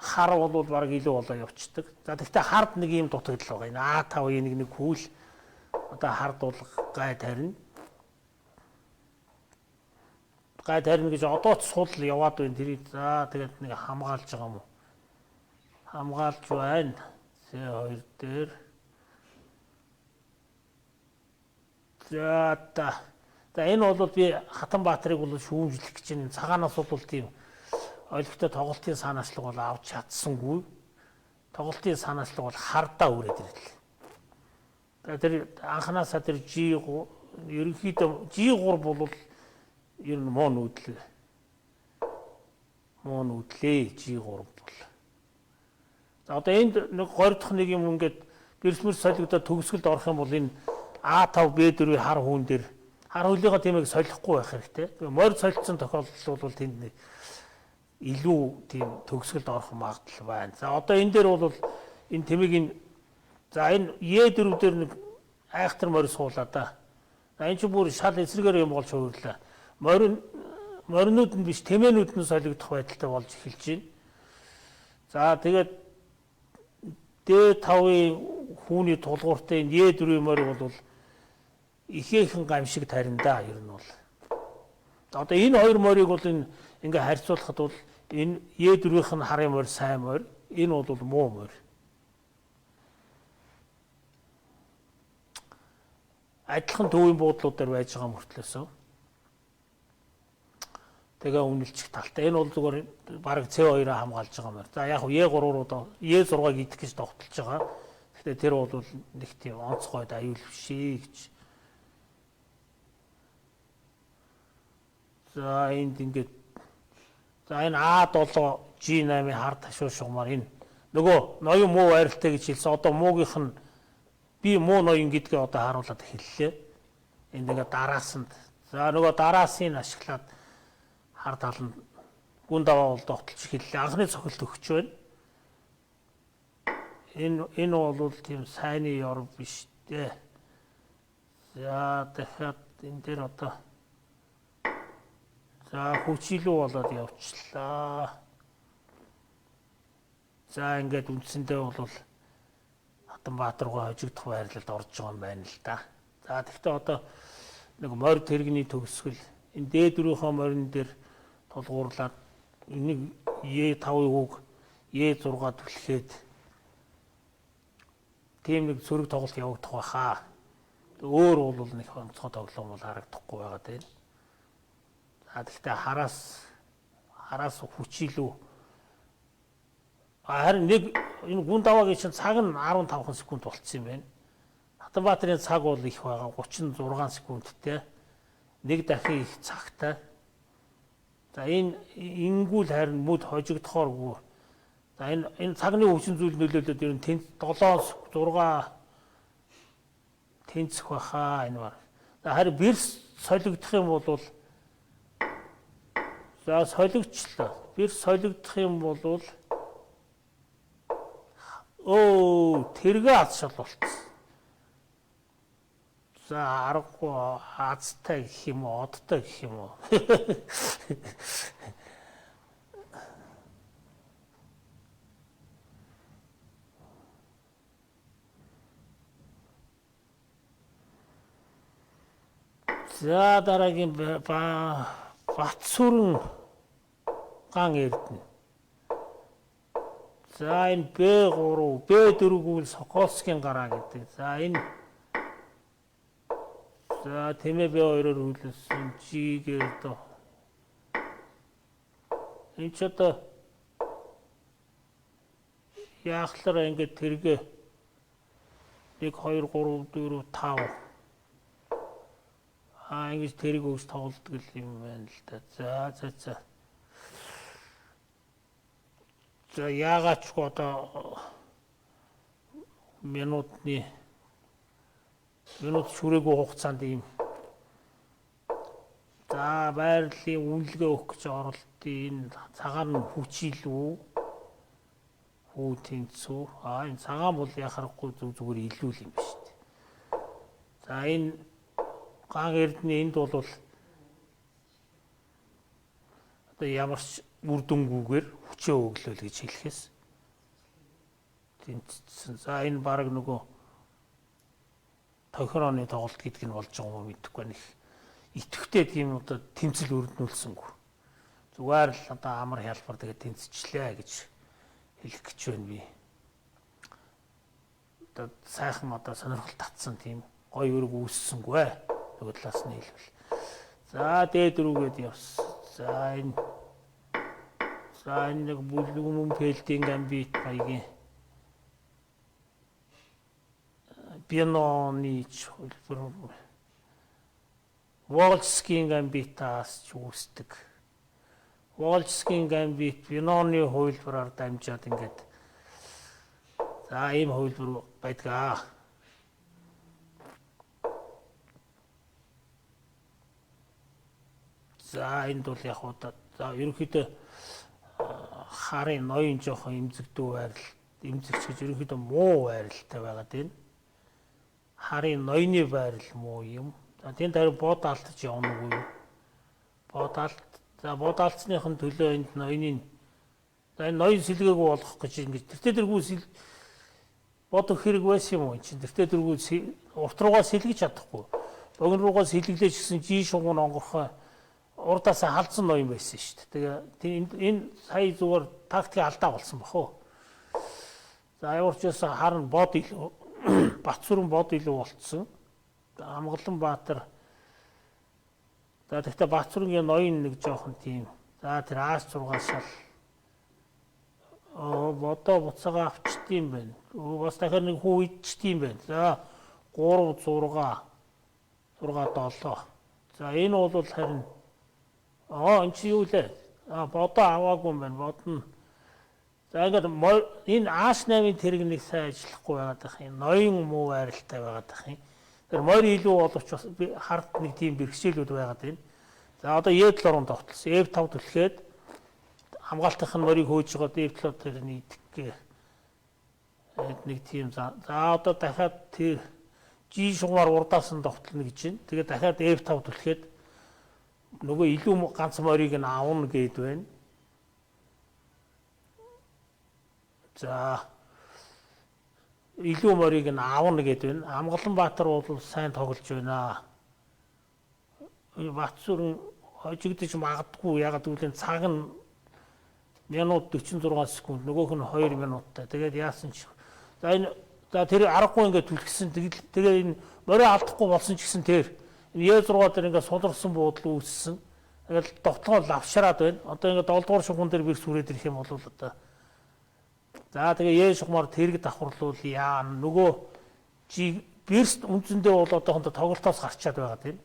хар бол баг илүү болоо явцдаг. За тэгтээ хард нэг юм дутагдал байгаа. Энэ A5-ийн нэг хүүл одоо хард бол гай тарина. Гай тарина гэж одоо ч сул яваад байна. Тэрийг за тэгээд нэг хамгаалж байгаа юм уу? Хамгаалж байна. C2 дээр. За энэ бол би Хатанбаатарыг бол шүүмжлэх гэж байна. Цагаанаас бол тийм ойлгохтой тоглолтын санаачлаг бол авч чадсангүй. Тоглолтын санаачлаг бол хардаа үрээд ирлээ. Тэр анханасаа тэр G3 ерөнхийдөө G3 бол ер нь муу нүүдлээ. G3 бол. За одоо энд нэг 20 дахь нэг юм ингээд бэрсмэр солигдоод төгсгөлд орох юм бол энэ A5 B4 хар хүүн дээр хар хөлийнхөө тэмээг солихгүй байх хэрэгтэй. Морь солилцсон тохиолдол бол тэнд нэг илүү тийм төгсгөлд орох магадлал байна. За одоо энэ дээр бол энэ тэмээгийн за энэ E4 дээр нэг айхтар морь суулаа да. За энэ ч бүр шал эсрэгээр юм болж хувирлаа. Моринууд нь биш тэмээнүүд нь солигдох байдалтай болж эхэлж байна. За тэгээд D5-ын хүүний тулгууртай энэ E4 морь бол ихээхэн гамшиг тарина да ер нь бол. Одоо энэ хоёр морийг бол ингээ харьцуулахад бол энэ E4-ийнх нь харын морь сайн морь, энэ бол муу морь. Адилхан төвийн буудлууд дээр байж байгаа мөртлөөсөө. Тэгээ үнэлчих талтай. Энэ бол зүгээр бараг C2-аа хамгаалж байгаа юм байна. За яг E3 руу E6-ыг идэх гэж тогтолж байгаа. Гэхдээ тэр бол нэг тийм онцгой аюул биш гэж. За энд ингээд за энэ A7 G8-ийн хар ташуу шугамар энэ нөгөө ноён муу байралтай гэж хэлсэн. Одоо муугийнх нь би муу ноён гэдгээ одоо харуулад хэллээ. Энд ингээд дараасанд за нөгөө дараасын ашиглаад хар таланд гүн даваа бол тогтолж хэллээ. Анхны цохилт өгч байна. Энэ бол тийм сайнны ёр биш дээ. За дахиад энэ дээр одоо за хүчилүү болоод явчлаа. За ингээд үндсэндээ бол Хатанбаатар руу хожигдох байрлалд орж байгаа юм байна л да. За тэгвэл одоо нэг морь тэрэгний төгсгөл энэ D4-ийнхөө морин дээр тулгуурлаад энийг E5-ыг E6 түлхээд тийм нэг сөрөг тоглолт явагдах байхаа. Өөр бол нэг онцгой тоглоом бол харагдахгүй байгаа тийм. За тэгвэл хараас хүчилүү. Харин нэг энэ гүн даваагийн чинь цаг нь 15 секунд болцсон юм байна. Хатанбаатарын цаг бол их байгаа 36 секундтэй. Нэг дахин их цагтай. За энэ ингүүл харин мүд хожигдохооргүй. За энэ цагны хүчин зүйл нөлөөлөд ер нь 7 6 тэнцэх байхаа энэ бар. За харин бирс солигдох юм бол за солигдчихлоо. Бирс солигдох юм бол тэргээ азшил болцсон. За аргагүй азтай гэх юм уу, одтой гэх юм уу. За дараагийн Батсүрэн ган Эрдэнэ. За энэ B3, B4-гүүл Соколскийн гараа гэдэг. За энэ за тэмээ B2-оор хүлээсэн G-гээр доо. Энэ ч одоо яахлаар ингээд тэргээ 1 2 3 4 5 ингэж тэрэг өгс тоглолдог юм байна л да. За. За яагаад ч одоо минут шүрээгүй хугацаанд ийм за байрлалын үнэлгээ өгөх гэж оролт энэ цагаан нь хүчилүү хүү тэнцүү энэ цагаан бол яхахгүй зүгээр илүү юм ба шүү дээ. За энэ ган Эрдэнэ энд бол одоо ямар ч үр дүнгүйгээр хүчээ өглөөл гэж хэлэхээс тэнцсэн. За энэ баг нөгөө тохирооны тоглолт гэдэг нь болж байгаа юм мэдэхгүй байна. Итгэвтэй тийм одоо тэмцэл өрнүүлсэнгүй. Зүгээр л одоо амар хялбар тэгээд тэнцчлээ гэж хэлэх гэж байна би. Одоо сайхан одоо сонирхол татсан тийм гоё өрөг үүссэнгүй. Нөгөө талаас нь хэлбэл. За D4-гээд явсан. За энэ нэг бүлгүмэн фэлдийн гамбит маягийн Биноны хөлбөр Волжскийн гамбитаас ч үүсдэг. Волжскийн гамбит Биноны хөлбөрөөр дамжаад ингээд за ийм хөлбөр байдгаа. За энд бол яг удаа за ерөнхийдөө харын ноён жоохон эмзэгдүү байрал эмзэгч гэж ерөнхийдөө муу байралтай байгаа тийм. Харын ноёны байрал муу юм. За тэнд харин бод алдаж явна уу юу? Бод алдсныхын төлөө энд ноёны за энэ ноён сэлгээгүй болгох гэж ингэж тэртээ дэргүү бод хэрэг байсан юм уу чинь тэртээ дэргүү урт руугаа сэлгэж чадахгүй. Богино руугаа сэлгэлээж гисэн жи шугуун онгорхой урдаасаа халдсан ноён байсан шүү дээ. Тэгээ энэ сая зүгээр тактикийн алдаа болсон баху. За ямар ч байсан харин бод илүү Батсүрэн бод илүү болцсон. Амгалан Баатар За тэгтээ Баатүргийн ноён нэг жоохон тийм. За тэр А6 шал бодоо буцаага авчдсан байна. Бас дахиад нэг хүн идчихдээ байна. За 3 6 7. За энэ бол харин энэ чи юу лээ? Бодоо аваагүй юм байна. Бодно. За ингээд энэ А8-ын тэрэг нэг сайн ажиллахгүй байгаад байх юм. Ноён муу байралтай байгаад байх юм. Тэр морь илүү боловч бас хард нэг тийм бэрхшээлүүд байгаад байна. За одоо Е7 руу тогтолсон. F5 түлхээд хамгаалтынх нь морийг хөөж байгаа F7 тэр нийтггээ. Нэг тийм за одоо дахиад тэр G шугамар урдаас нь тогтолно гэж байна. Тэгээд дахиад F5 түлхээд нөгөө илүү ганц морийг нь авна гэд байна. За илүү морийг нь аавна гэдэг нь Амгаланбаатар бол сайн тоглож байна. Баатүрэн хожигдож магадгүй ягаад гэвэл цаг нь минут 46 секунд нөгөөх нь 2 минуттай. Тэгээд яасан ч за тэр аргагүй ингээд түлхсэн. Тэгээд энэ морио алдахгүй болсон ч гэсэн тэр энэ Е6 дээр ингээд суларсан буудлын үүссэн. Тэгээд довтлогоо лавшраад байна. Одоо ингээд 7 дугаар шугуун дээр бэрс хүрээд ирэх юм бол одоо за тэгээ Е шугамар тэрэг давхарлуул яа нөгөө бэрст үнцэндээ бол одоохондоо тоглолтоос гарчаад байгаа тийм.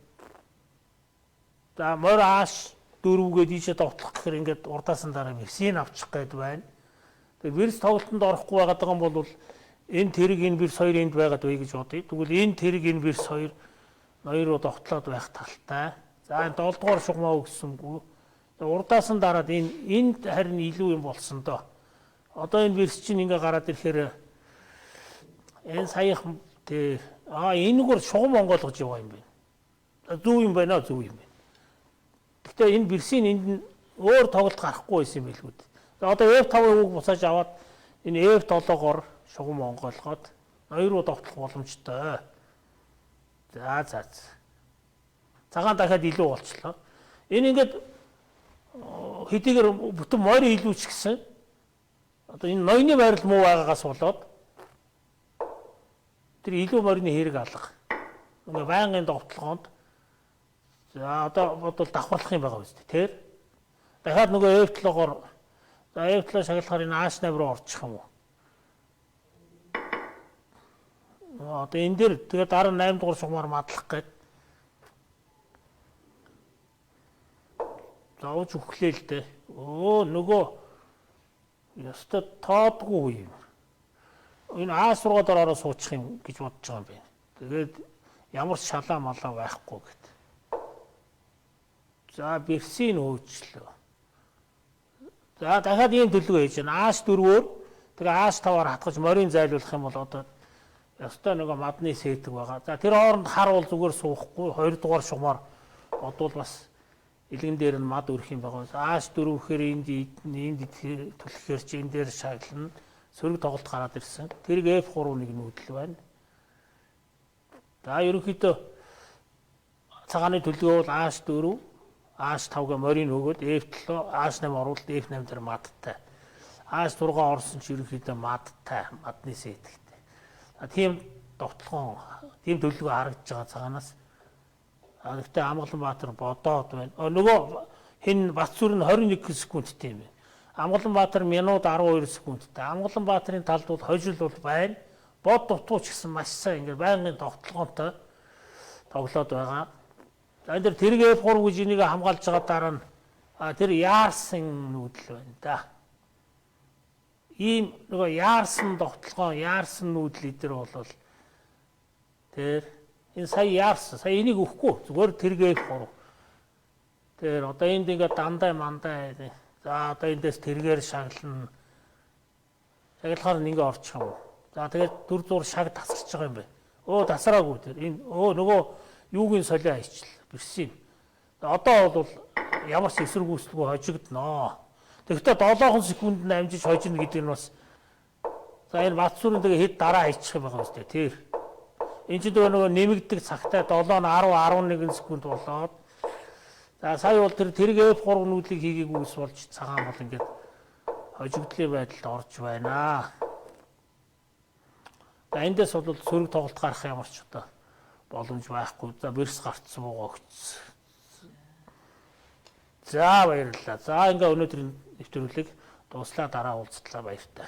За морь ааш дөрвгээд ийшээ довтлох гэхээр ингээд урдаас нь дараа бэрсийг авчих гээд байна. Тэгээ бэрс тоглолтод орохгүй байгаад байгаа юм бол энэ тэрэг энэ бэрс хоёр энд байгаад бай гэж бодъё. Тэгвэл энэ тэрэг энэ бэрс хоёр ноёроо довтлоод байх талтай. За энэ 7 дугаар шугамаа өгсөнгүй. Урдаас нь дараад энд харин илүү юм болсон доо. Одоо энэ бэрс чинь ингээ гараад ирэхээр энэ саяхан тэр энэгээр шугам онгойлгож яваа юм байна. Зүв юм байна, зүв юм байна. Гэхдээ энэ бэрсийн энд өөр тоглолт гарахгүй байсан юм билгүүд. Одоо F5-ыг үг буцааж аваад энэ F7-оор шугам онгойлгоод ноёр руу довтлох боломжтой. За. Цагаан дахиад илүү болчлоо. Энэ ингээд хэдийгээр бүтэн морь илүү ч гэсэн одоо энэ ноёны байрал муу байгаагаас болоод тэр илүү морины хэрэг алга. Ингээ байнгын довтлогоонд за одоо бодвол давхарлах юм байгаа үстэй тэр. Дахиад нөгөө F7-оор за F7 шагалахаар энэ А8 руу орчих юм уу? Одоо энэ дээр тэгээ дараа 8 дугаар шугамар мадлах гээд заавч өглөө л дээ. Нөгөө ястаа тоодгүй юм. Энэ А6 дороо суучих юм гэж бодож байгаа юм байна. Тэгээд ямар ч шалаа малаа байхгүй гэд. За бэрсийн хөөчлөө. За дахиад ийм төлөв хийж байна. А4-өөр тэгээ А5-аар хатгаж морийн зайлуулах юм бол одоо ястаа нөгөө мадны сэтг байгаа. За тэр хооронд хар бол зүгээр суухгүй 2 дугаар шугамар бодвол бас илгэн дээр нь мад өрөх юм байгаа. А4 гэхээр энд түлхэхээр чи энэ дээр шаглана. Сөрөг тоглолт гараад ирсэн. Тэрийг F3 нэг нүүдэл байна. За ерөнхийдөө цагааны төлгөө бол А4, А5-га морийг өгөөд F7, А8 оруулалт F8 дээр мадтай. А6 орсон ч ерөнхийдөө мадтай, мадны сэтгтэй. Тийм довтлогоо, тийм төлгөө харагдаж байгаа цагаанаас. Гэхдээ Амгаланбаатар бодоод байна. Нөгөө хин Баатүр нь 21 секундтэй юм байна. Амгаланбаатар минут 12 секундтэй. Амгаланбаатарын талд бол хожил бол байна. Бод дутууч гэсэн маш сайн ингээд байнгын тогтолгоонтой тоглоод байгаа. За энэ тэрэг F3 гэж энийг хамгаалж байгаа дараа нь тэр яарсан нүүдэл байна да. Ийм нөгөө яарсан тогтолгоо, яарсан нүүдэл дээр бол тэр энэ сая яарсан. Сая энийг өгөхгүй. Зүгээр тэрэг F3. Тэр одоо энд ингээд дандаа мандаа. За одоо эндээс тэргээр шаглана. Шаглахаар ингээ орчих юм уу? За тэгээд 4 зур шаг тасарч байгаа юм байна. Тасраагүй тэр. Энэ нөгөө юугийн солио хийчихлээ. Бэрсийн. Одоо бол ямар ч эсэргүүцэлгүй хожигдноо. Тэгэхдээ 7 секунд амжиж хожино гэдэг нь бас за энэ Баатүрын тэгээ хэд дараа хийчих юм байгаа үстэй. Тэр. Энд чинь нөгөө нэмэгдэг цагтай 7 10 11 секунд болоод за сая бол тэр тэрэг F3 нүүдлийг хийгээгүй ус болж цагаан бол ингээд хожигдлын байдалд орж байна. За эндээс бол сөрөг тоглолт гарах ямар ч одоо боломж байхгүй. За бэрс гарцсан байгаа өгцсөн. За баярлалаа. За ингээ өнөөдрийн нэвтрүүлгийг дуслаа дараа уулзтлаа баяртай.